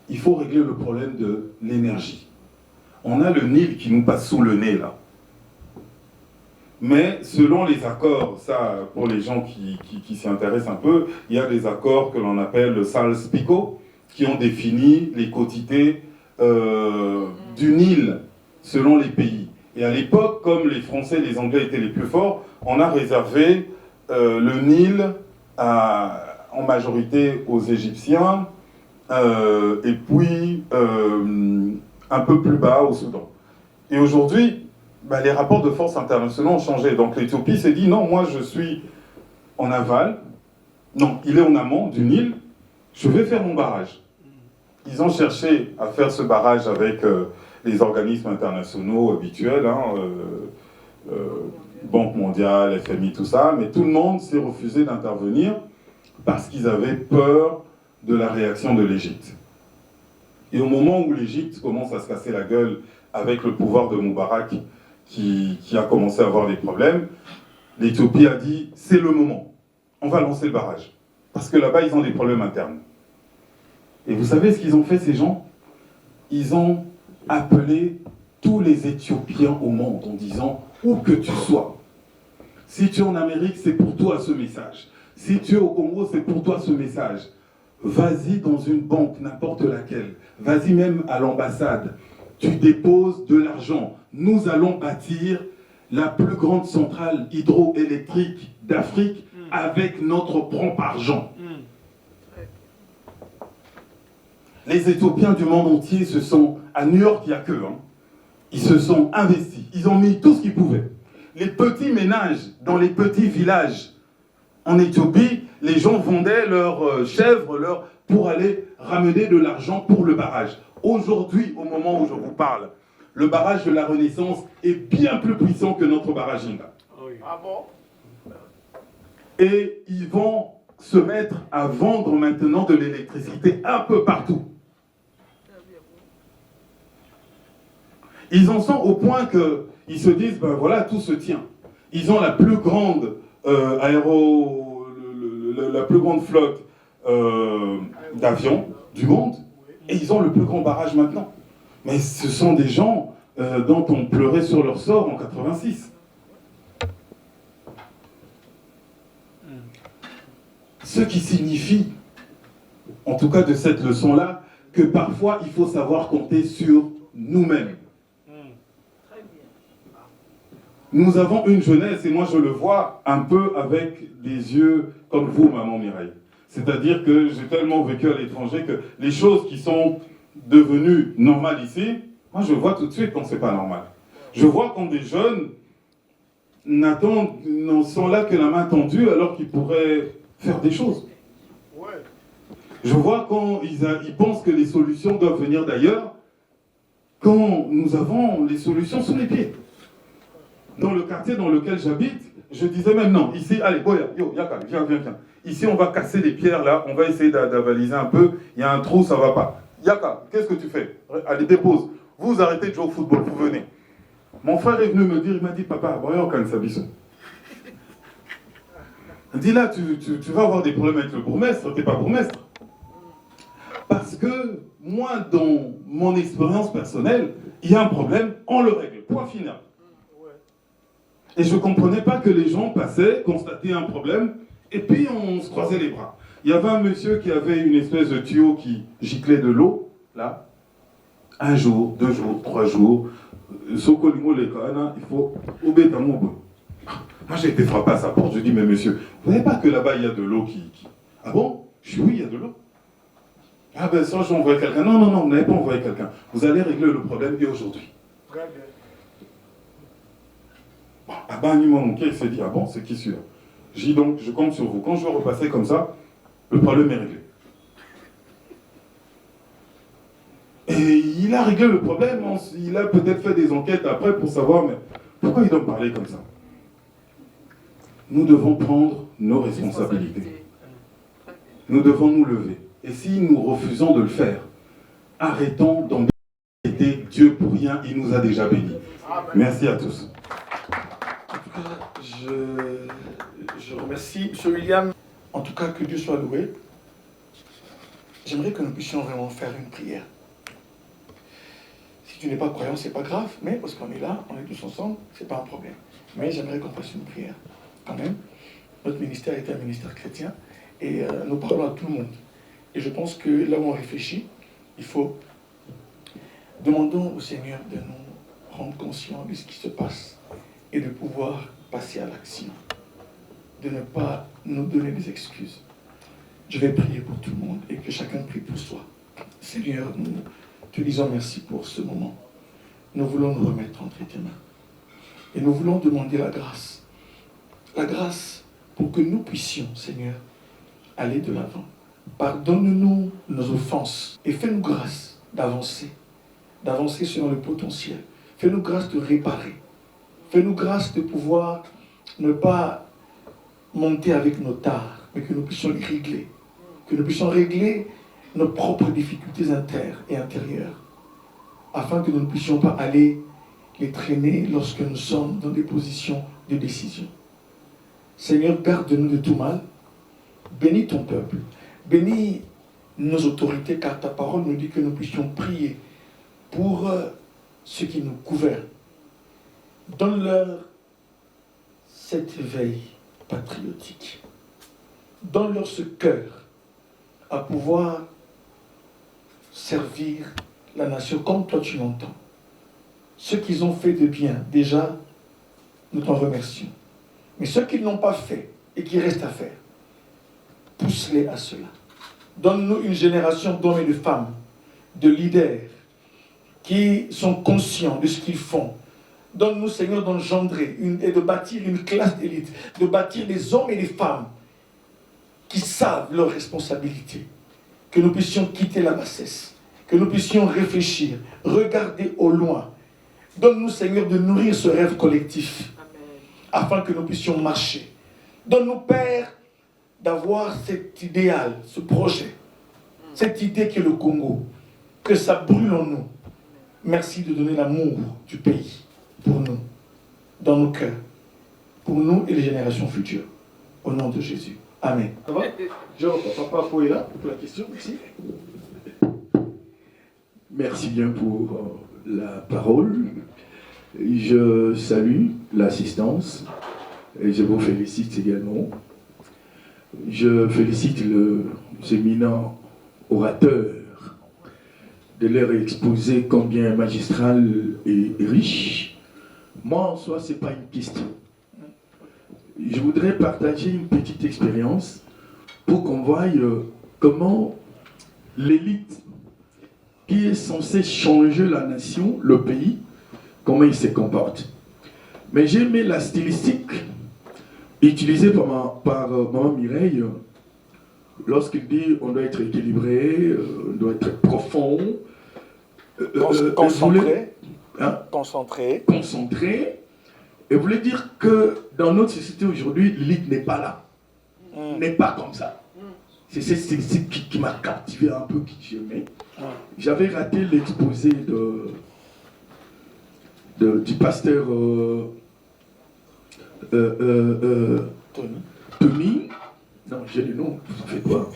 Il faut régler le problème de l'énergie. On a le Nil qui nous passe sous le nez là. Mais selon les accords, ça pour les gens qui s'y intéressent un peu, il y a des accords que l'on appelle le Sykes-Picot qui ont défini les quotités du Nil selon les pays. Et à l'époque, comme les Français et les Anglais étaient les plus forts, on a réservé le Nil en majorité aux Égyptiens et puis un peu plus bas au Soudan. Et aujourd'hui, bah, les rapports de force internationaux ont changé. Donc l'Éthiopie s'est dit non, moi je suis en aval, non, il est en amont du Nil, je vais faire mon barrage. Ils ont cherché à faire ce barrage avec les organismes internationaux habituels, Banque mondiale, FMI, tout ça, mais tout le monde s'est refusé d'intervenir parce qu'ils avaient peur de la réaction de l'Égypte. Et au moment où l'Égypte commence à se casser la gueule avec le pouvoir de Moubarak qui a commencé à avoir des problèmes, l'Éthiopie a dit c'est le moment, on va lancer le barrage. Parce que là-bas, ils ont des problèmes internes. Et vous savez ce qu'ils ont fait, ces gens? Ils ont appelé tous les Éthiopiens au monde en disant où que tu sois. Si tu es en Amérique, c'est pour toi ce message. Si tu es au Congo, c'est pour toi ce message. Vas-y dans une banque, n'importe laquelle. Vas-y même à l'ambassade. Tu déposes de l'argent. Nous allons bâtir la plus grande centrale hydroélectrique d'Afrique avec notre propre argent. Les Éthiopiens du monde entier se sont, à New York, il n'y a qu'eux, ils se sont investis, ils ont mis tout ce qu'ils pouvaient. Les petits ménages dans les petits villages en Éthiopie, les gens vendaient leurs chèvres pour aller ramener de l'argent pour le barrage. Aujourd'hui, au moment où je vous parle, le barrage de la Renaissance est bien plus puissant que notre barrage Inga. Ah bon? Et ils vont se mettre à vendre maintenant de l'électricité un peu partout. Ils en sont au point qu'ils se disent, ben voilà, tout se tient. Ils ont la plus grande la plus grande flotte d'avions du monde, et ils ont le plus grand barrage maintenant. Mais ce sont des gens dont on pleurait sur leur sort en 86. Ce qui signifie, en tout cas de cette leçon-là, que parfois il faut savoir compter sur nous-mêmes. Nous avons une jeunesse, et moi je le vois un peu avec des yeux comme vous, maman Mireille. C'est-à-dire que j'ai tellement vécu à l'étranger que les choses qui sont devenues normales ici, moi je vois tout de suite quand c'est pas normal. Je vois quand des jeunes n'en sont là que la main tendue alors qu'ils pourraient faire des choses. Je vois quand ils pensent que les solutions doivent venir d'ailleurs, quand nous avons les solutions sous les pieds. Dans le quartier dans lequel j'habite, je disais même non, ici, allez, Boya, yo, Yaka, viens. Ici, on va casser les pierres là, on va essayer d'avaliser un peu, il y a un trou, ça va pas. Yaka, qu'est-ce que tu fais? Allez, dépose. Vous arrêtez de jouer au football, vous venez. Mon frère est venu me dire, il m'a dit, papa, Boya, on ça biso. Il dit là, tu vas avoir des problèmes avec le bourgmestre, t'es pas bourgmestre. Parce que moi, dans mon expérience personnelle, il y a un problème, on le règle, point final. Et je ne comprenais pas que les gens passaient, constataient un problème, et puis on se croisait les bras. Il y avait un monsieur qui avait une espèce de tuyau qui giclait de l'eau, là. Un jour, 2 jours, 3 jours. Sokolimo les Kahana, il faut obéir à mon bout. Moi j'ai été frappé à sa porte, je dis, mais monsieur, vous ne voyez pas que là-bas il y a de l'eau qui... Ah bon? Je dis, oui, il y a de l'eau. Ah ben ça, je vais envoyer quelqu'un. Non, non, non, vous n'avez pas envoyé quelqu'un. Vous allez régler le problème dès aujourd'hui. Très bien. Bon, ah ben, Anima Mouké, il s'est dit, ah bon, c'est qui celui-là? J'ai dit donc, je compte sur vous. Quand je vais repasser comme ça, le problème est réglé. Et il a réglé le problème. Il a peut-être fait des enquêtes après pour savoir, mais pourquoi il doit me parler comme ça? Nous devons prendre nos responsabilités. Nous devons nous lever. Et si nous refusons de le faire, arrêtons d'embêter Dieu pour rien, il nous a déjà bénis. Merci à tous. En tout cas, je remercie M. William. En tout cas, que Dieu soit loué. J'aimerais que nous puissions vraiment faire une prière. Si tu n'es pas croyant, c'est pas grave, mais parce qu'on est là, on est tous ensemble, c'est pas un problème. Mais j'aimerais qu'on fasse une prière. Quand même, notre ministère est un ministère chrétien et nous parlons à tout le monde. Et je pense que là où on réfléchit, il faut demander au Seigneur de nous rendre conscients de ce qui se passe et de pouvoir passer à l'action, de ne pas nous donner des excuses. Je vais prier pour tout le monde et que chacun prie pour soi. Seigneur, nous te disons merci pour ce moment. Nous voulons nous remettre entre tes mains. Et nous voulons demander la grâce. La grâce pour que nous puissions, Seigneur, aller de l'avant. Pardonne-nous nos offenses et fais-nous grâce d'avancer selon le potentiel. Fais-nous grâce de réparer. Fais-nous grâce de pouvoir ne pas monter avec nos tares, mais que nous puissions les régler. Que nous puissions régler nos propres difficultés internes et intérieures, afin que nous ne puissions pas aller les traîner lorsque nous sommes dans des positions de décision. Seigneur, garde-nous de tout mal. Bénis ton peuple. Bénis nos autorités, car ta parole nous dit que nous puissions prier pour ceux qui nous gouvernent. Donne-leur cet éveil patriotique. Donne-leur ce cœur à pouvoir servir la nation comme toi tu l'entends. Ce qu'ils ont fait de bien, déjà, nous t'en remercions. Mais ceux qui n'ont pas fait et qui restent à faire, pousse-les à cela. Donne-nous une génération d'hommes et de femmes, de leaders, qui sont conscients de ce qu'ils font. Donne-nous, Seigneur, d'engendrer et de bâtir une classe d'élite, de bâtir des hommes et des femmes qui savent leurs responsabilités. Que nous puissions quitter la bassesse, que nous puissions réfléchir, regarder au loin. Donne-nous, Seigneur, de nourrir ce rêve collectif, afin que nous puissions marcher. Donne-nous, Père, d'avoir cet idéal, ce projet, cette idée qui est le Congo, que ça brûle en nous. Merci de donner l'amour du pays pour nous, dans nos cœurs, pour nous et les générations futures. Au nom de Jésus. Amen. Ça va? Papa Fou est là pour la question. Merci. Merci bien pour la parole. Je salue l'assistance et je vous félicite également. Je félicite le éminent orateur de leur exposé combien magistral et riche. Moi, en soi, ce n'est pas une piste. Je voudrais partager une petite expérience pour qu'on voie comment l'élite qui est censée changer la nation, le pays, comment il se comporte. Mais j'ai aimé la stylistique utilisée par Maman Mireille lorsqu'il dit on doit être équilibré, on doit être profond, concentré. Concentré. Et voulait dire que dans notre société aujourd'hui, l'élite n'est pas là. N'est pas comme ça. C'est ce qui m'a captivé un peu, qui j'aimais. J'avais raté l'exposé du pasteur Tony. Non, j'ai le nom, vous en faites quoi.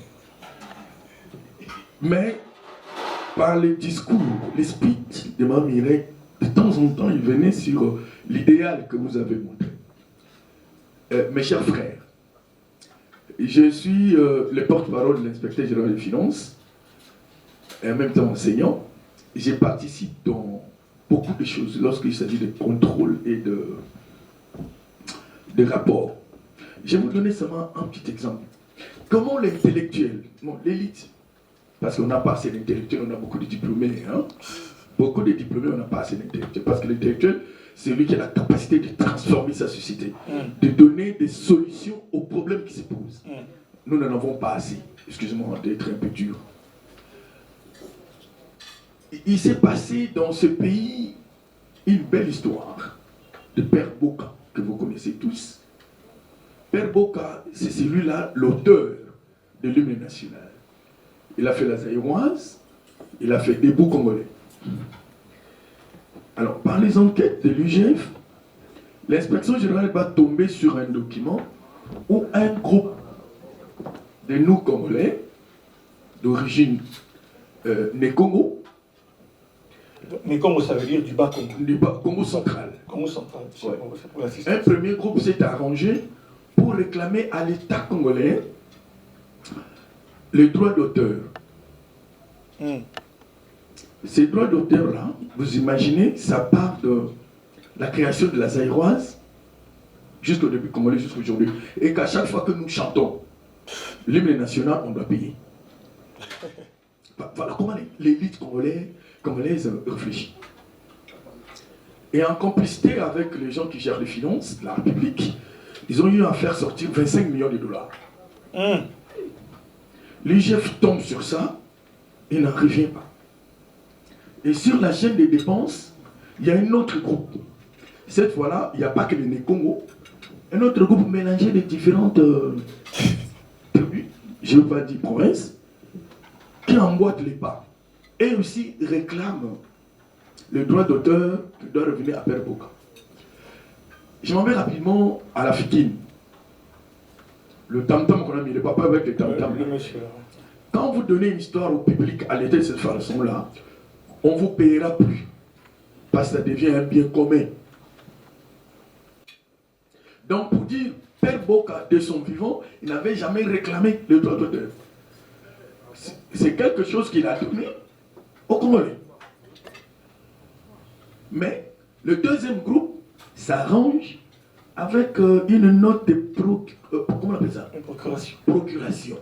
Mais par les discours, les speeches de Mme Mireille, de temps en temps, il venait sur l'idéal que vous avez montré. Mes chers frères, je suis le porte-parole de l'inspecteur général des finances, et en même temps enseignant. Je participe dans beaucoup de choses lorsqu'il s'agit de contrôle et de rapports. Je vais vous donner seulement un petit exemple. Comment l'intellectuel, l'élite, Parce qu'on n'a pas assez d'intellectuels, on a beaucoup de diplômés. Hein? Beaucoup de diplômés, on n'a pas assez d'intellectuels. Parce que l'intellectuel, c'est lui qui a la capacité de transformer sa société, de donner des solutions aux problèmes qui se posent. Nous n'en avons pas assez. Excusez-moi d'être un peu dur. Il s'est passé dans ce pays une belle histoire de Père Boka, que vous connaissez tous. Père Boka, c'est celui-là, l'auteur de l'hymne national. Il a fait la Zaïroise, il a fait Debout Congolais. Alors, par les enquêtes de l'UGF, l'inspection générale va tomber sur un document où un groupe de nous Congolais, d'origine Né-Congo. Né-Congo, ça veut dire du bas Congo. Du bas Congo central. Congo central, Ouais. c'est pour l'assistance. Un premier groupe s'est arrangé pour réclamer à l'État congolais les droits d'auteur. Ces droits d'auteur-là, vous imaginez, ça part de la création de la Zaïroise jusqu'au début congolais, jusqu'à aujourd'hui. Et qu'à chaque fois que nous chantons l'hymne national, on doit payer. Voilà comment l'élite congolaise réfléchit. Et en complicité avec les gens qui gèrent les finances, la République, ils ont eu à faire sortir 25 millions de dollars. L'IGF tombe sur ça et n'en revient pas. Et sur la chaîne des dépenses, il y a un autre groupe. Cette fois-là, il n'y a pas que le Né-Congo. Un autre groupe mélangé de différentes tribus, je ne veux pas dire provinces, qui emboîte les pas. Et aussi réclame le droit d'auteur qui doit revenir à Père Boka. Je m'en vais rapidement à la Fikine. Le tam-tam qu'on a mis, le papa avec le tam-tam. Quand vous donnez une histoire au public à l'état de cette façon-là, on ne vous payera plus. Parce que ça devient un bien commun. Donc pour dire, Père Boka, de son vivant, il n'avait jamais réclamé le droit d'auteur. C'est quelque chose qu'il a donné au Congolais. Mais le deuxième groupe s'arrange avec une note de comment on appelle ça? Procuration.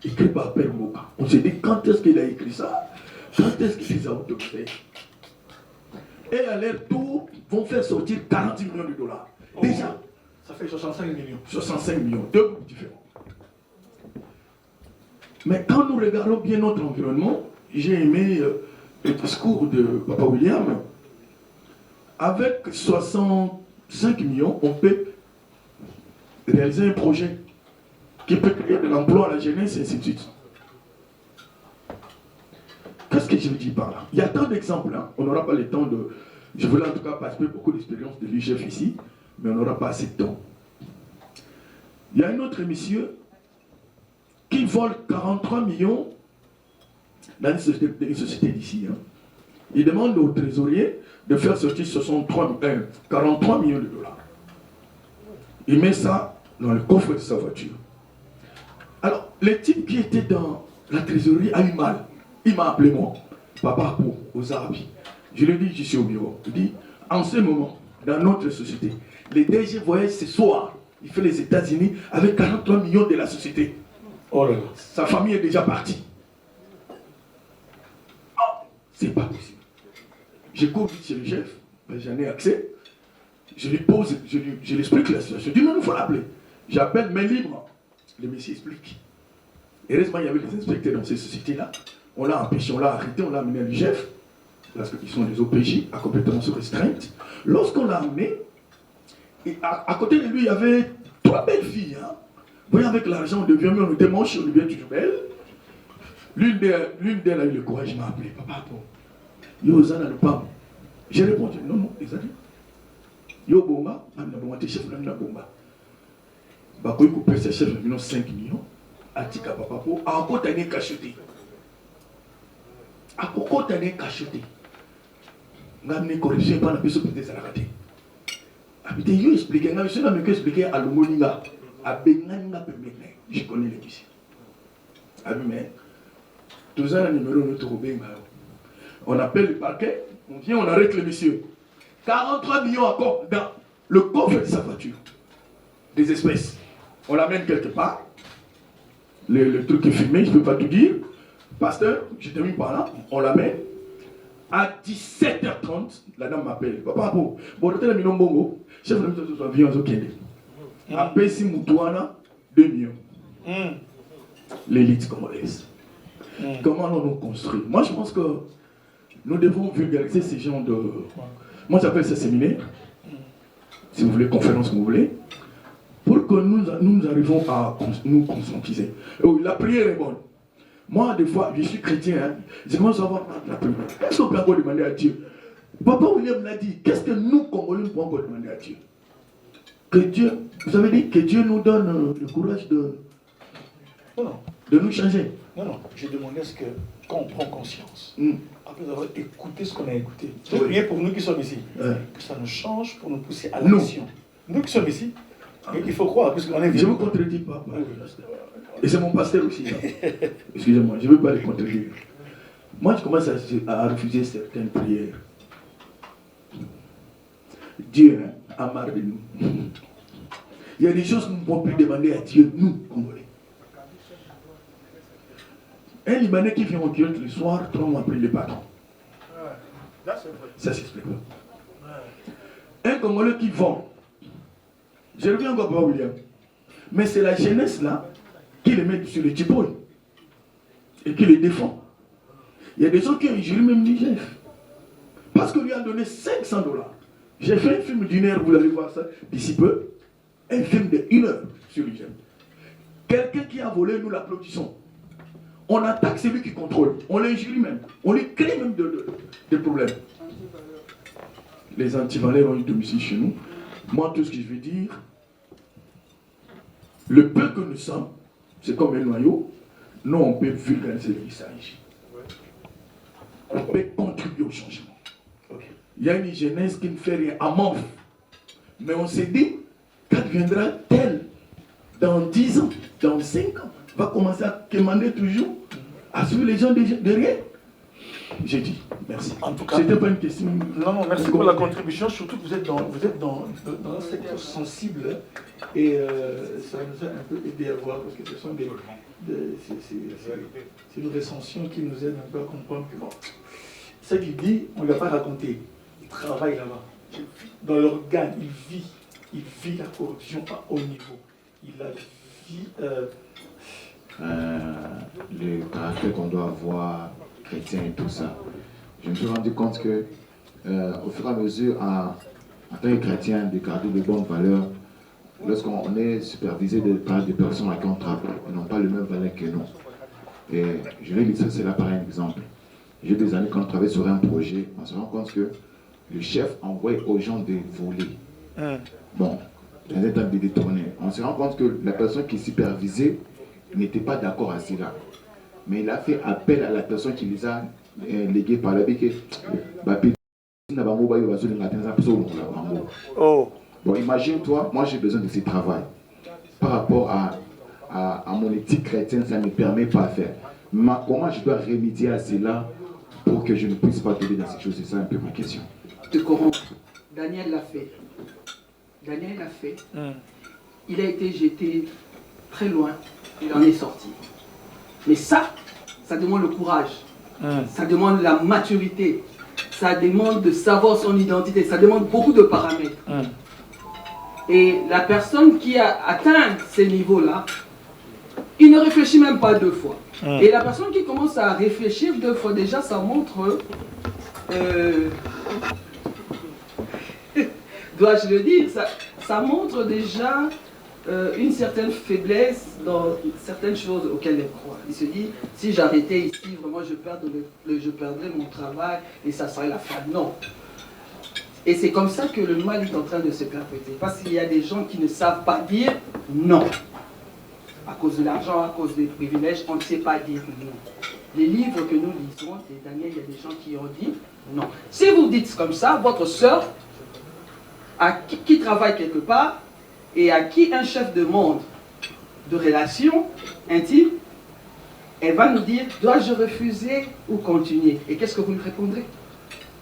Écrit par Père Boka. On se dit quand est-ce qu'il a écrit ça? Quand est-ce qu'il les a autorisés? Et à leur tour, vont faire sortir 40 millions de dollars. Déjà, ça fait 65 millions. 65 millions, deux groupes différents. Mais quand nous regardons bien notre environnement, j'ai aimé le discours de Papa William. Avec 65 millions, on peut réaliser un projet qui peut créer de l'emploi à la jeunesse et ainsi de suite. Qu'est-ce que je veux dire par là? Il y a tant d'exemples, hein. On n'aura pas le temps de... Je voulais en tout cas participer beaucoup d'expériences de l'UGF ici, mais on n'aura pas assez de temps. Il y a un autre monsieur qui vole 43 millions dans une société d'ici. Hein. Il demande au trésorier de faire sortir 43 millions de dollars. Il met ça dans le coffre de sa voiture. Alors, le type qui était dans la trésorerie a eu mal. Il m'a appelé moi, Papa aux Arabes. Je lui ai dit, je suis au bureau. Il dit, en ce moment, dans notre société, le DG voyage ce soir. Il fait les États-Unis avec 43 millions de la société. Oh là là. Sa famille est déjà partie. Oh, c'est pas possible. Je cours vite chez le chef, ben, j'en ai accès. Je lui pose, je lui explique la situation. Je dis non, il faut l'appeler. J'appelle main libre. Le monsieur explique. Heureusement, il y avait des inspecteurs dans ces sociétés-là. On l'a empêché, on l'a arrêté, on l'a amené à l'IGF, parce qu'ils sont des OPJ à compétence restreinte. Lorsqu'on l'a amené, et à côté de lui, il y avait 3 belles filles. Hein. Vous voyez, avec l'argent, on devient mieux, on était moche, on devient toujours belle. L'une d'elles a eu le courage, m'a appelé, papa, bon. Yo, Zana, le pam. J'ai répondu, non, non, les amis. Yo, Bomba, t'es chef, n'a Bomba. Bakoui coupé ses chefs, 5 millions. Atika, papa, pour encore t'as cacheté. À pourquoi t'as cacheté? N'a amené corrigé par la personne qui était raté. Habité, yo expliqué, n'a pas expliqué à l'homoninga. À Benanga, je connais les musiques. Mais, tous un numéro de notre Benga. On appelle le parquet, on vient, on arrête le monsieur. 43 millions encore dans le coffre de sa voiture. Des espèces. On l'amène quelque part. Le truc est filmé, je ne peux pas tout dire. pasteur, je termine par là, on l'amène. À 17h30, la dame m'appelle. Papa, bon, le Bongo, chef de l'État vient au Kenya. À Pessi Moutouana, 2 millions. L'élite congolaise. Comment on nous construit? Moi, je pense que nous devons vulgariser ces genres de. Moi, j'appelle ça séminaire. Si vous voulez, conférence, vous voulez. Pour que nous arrivons à nous conscientiser. La prière est bonne. Moi, des fois, je suis chrétien, hein, je commence à avoir la prière. Qu'est-ce qu'on peut encore demander à Dieu? Papa William l'a dit, qu'est-ce que nous, Congolais, nous pouvons encore demander à Dieu? Que Dieu, vous avez dit que Dieu nous donne le courage de nous changer. Non, j'ai demandé à ce que, quand on prend conscience, après avoir écouté ce qu'on a écouté, je prier pour nous qui sommes ici, que ça nous change pour nous pousser à l'action. Nous qui sommes ici, il faut croire, parce qu'on est venu. Je ne vous contredis pas. Et c'est mon pasteur aussi. Excusez-moi, je ne veux pas les contredire. Moi, je commence à refuser certaines prières. Dieu a marre de nous. Il y a des choses que nous ne pouvons plus demander à Dieu, nous, Congolais. Un Libanais qui vient au culte le soir, 3 mois après, il est patron. Ça s'explique pas. Un Congolais qui vend. Je reviens encore à William. Mais c'est la jeunesse là qui les met sur le tipoy et qui les défend. Il y a des gens qui ont injuré même Niger. Parce qu'on lui a donné $500. J'ai fait un film d'1 heure, vous allez voir ça d'ici peu. Un film de 1 heure sur Niger. Quelqu'un qui a volé, nous l'applaudissons. On attaque celui qui contrôle. On l'injurie même. On lui crée même des problèmes. Les antivaleurs ont eu domicile chez nous. Moi, tout ce que je veux dire, le peu que nous sommes, c'est comme un noyau. Nous, on peut vulgariser le message. On peut contribuer au changement. Il y a une jeunesse qui ne fait rien à Manf. Mais on s'est dit, qu'adviendra-t-elle dans 10 ans, dans 5 ans? Va commencer à demander toujours à suivre les gens derrière. J'ai dit, merci. En tout cas, c'était pas une question. Non, merci pour la contribution. Surtout que vous êtes dans un secteur sensible et ça nous a un peu aidé à voir parce que ce sont c'est une recension qui nous aide un peu à comprendre que bon, ce qu'il dit, on ne l'a pas raconté. Il travaille là-bas. Dans l'organe, il vit la corruption à haut niveau. Il la vit. Le caractère qu'on doit avoir, chrétien et tout ça. Je me suis rendu compte que, au fur et à mesure, en tant que chrétien, de garder de bonnes valeurs, lorsqu'on est supervisé par des personnes avec qui on travaille, elles n'ont pas les mêmes valeurs que nous. Et je vais illustrer cela par un exemple. J'ai des années quand on travaille sur un projet, on se rend compte que le chef envoie aux gens de voler. Bon, dans un temps de détourner. On se rend compte que la personne qui supervisait n'était pas d'accord à cela. Mais il a fait appel à la personne qui les a légués par la BK. Bon, imagine-toi, moi j'ai besoin de ce travail. Par rapport à mon éthique chrétienne, ça ne me permet pas de faire. Mais comment je dois remédier à cela pour que je ne puisse pas tomber dans ces choses? C'est ça un peu ma question. Te corrompre. Daniel l'a fait. Daniel l'a fait. Il a été jeté très loin. Il en est sorti. Mais ça demande le courage. Ça demande la maturité. Ça demande de savoir son identité. Ça demande beaucoup de paramètres. Et la personne qui a atteint ces niveaux-là, il ne réfléchit même pas 2 fois. Et la personne qui commence à réfléchir 2 fois, déjà, ça montre... dois-je le dire, ça montre déjà une certaine faiblesse dans certaines choses auxquelles elle croit. Il se dit, si j'arrêtais ici, vraiment je perdrais mon travail et ça serait la fin. Non. Et c'est comme ça que le mal est en train de se perpétuer. Parce qu'il y a des gens qui ne savent pas dire non. À cause de l'argent, à cause des privilèges, on ne sait pas dire non. Les livres que nous lisons, et Daniel, il y a des gens qui ont dit non. Si vous dites comme ça, votre sœur, qui travaille quelque part, et à qui un chef demande de relation intime, elle va nous dire, dois-je refuser ou continuer? Et qu'est-ce que vous lui répondrez?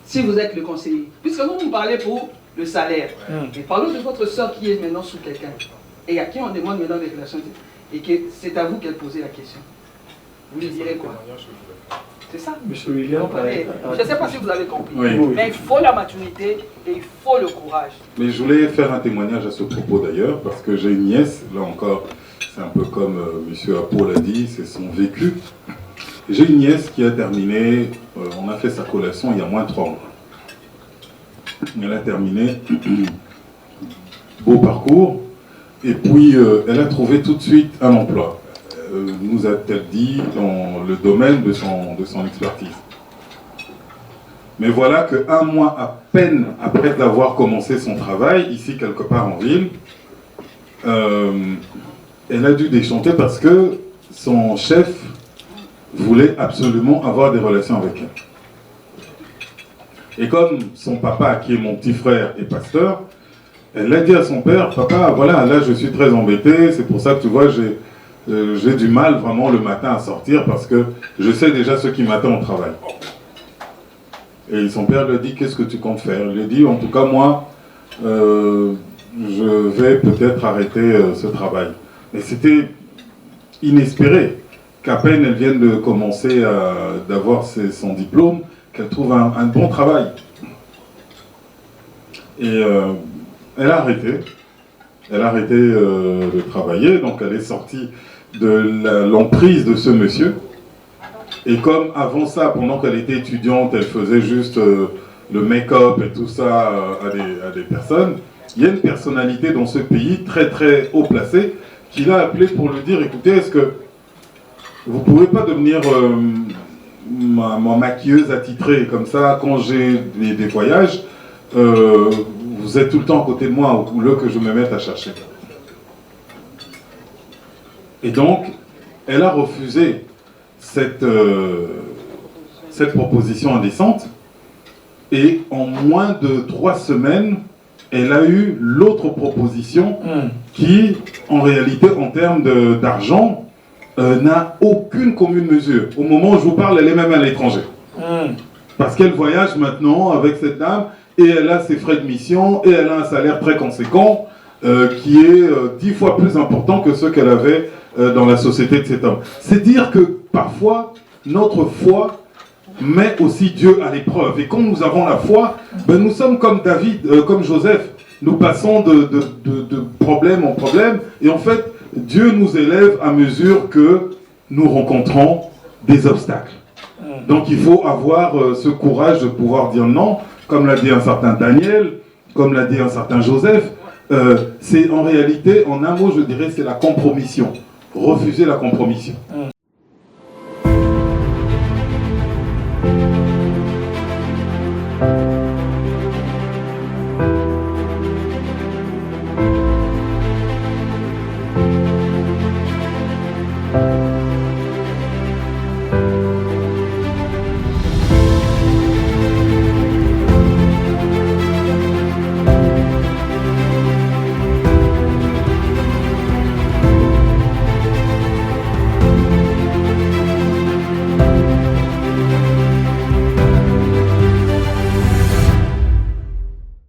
Si vous êtes le conseiller. Puisque vous me parlez pour le salaire. Mais parlons de votre soeur qui est maintenant sous quelqu'un. Et à qui on demande maintenant des relations. Et que c'est à vous qu'elle posait la question. vous lui direz quoi? C'est ça. Monsieur William, Je ne sais pas si vous avez compris. Oui. Mais il faut la maturité et il faut le courage. Mais je voulais faire un témoignage à ce propos d'ailleurs, parce que j'ai une nièce, là encore, c'est un peu comme M. Apo l'a dit, c'est son vécu. J'ai une nièce qui a terminé, on a fait sa collation il y a moins de 3 mois. Elle a terminé, beau parcours, et puis elle a trouvé tout de suite un emploi. Nous a-t-elle dit dans le domaine de son expertise. Mais voilà qu'un mois à peine après d'avoir commencé son travail, ici quelque part en ville, elle a dû déchanter parce que son chef voulait absolument avoir des relations avec elle. Et comme son papa, qui est mon petit frère, est pasteur, elle a dit à son père, papa, voilà, là je suis très embêté, c'est pour ça que tu vois, j'ai du mal vraiment le matin à sortir parce que je sais déjà ce qui m'attend au travail. Et son père lui a dit, qu'est-ce que tu comptes faire? Il lui a dit, en tout cas moi, je vais peut-être arrêter ce travail. Mais c'était inespéré qu'à peine elle vienne de commencer d'avoir son diplôme, qu'elle trouve un bon travail. Et elle a arrêté. Elle a arrêté de travailler, donc elle est sortie de l'emprise de ce monsieur. Et comme avant ça, pendant qu'elle était étudiante, elle faisait juste le make-up et tout ça à des personnes, il y a une personnalité dans ce pays, très très haut placée, qui l'a appelé pour lui dire, écoutez, est-ce que vous ne pouvez pas devenir ma maquilleuse attitrée, comme ça, quand j'ai des voyages, vous êtes tout le temps à côté de moi, ou là que je me mette à chercher. Et donc, elle a refusé cette proposition indécente, et en moins de 3 semaines, elle a eu l'autre proposition qui, en réalité, en termes d'argent, n'a aucune commune mesure. Au moment où je vous parle, elle est même à l'étranger. Parce qu'elle voyage maintenant avec cette dame, et elle a ses frais de mission, et elle a un salaire très conséquent, qui est 10 fois plus important que ce qu'elle avait dans la société de cet homme. C'est dire que parfois, notre foi met aussi Dieu à l'épreuve. Et quand nous avons la foi, ben nous sommes comme David, comme Joseph. Nous passons de problème en problème. Et en fait, Dieu nous élève à mesure que nous rencontrons des obstacles. Donc il faut avoir ce courage de pouvoir dire non, comme l'a dit un certain Daniel, comme l'a dit un certain Joseph. C'est en réalité, en un mot, je dirais, c'est la compromission. Refuser la compromission.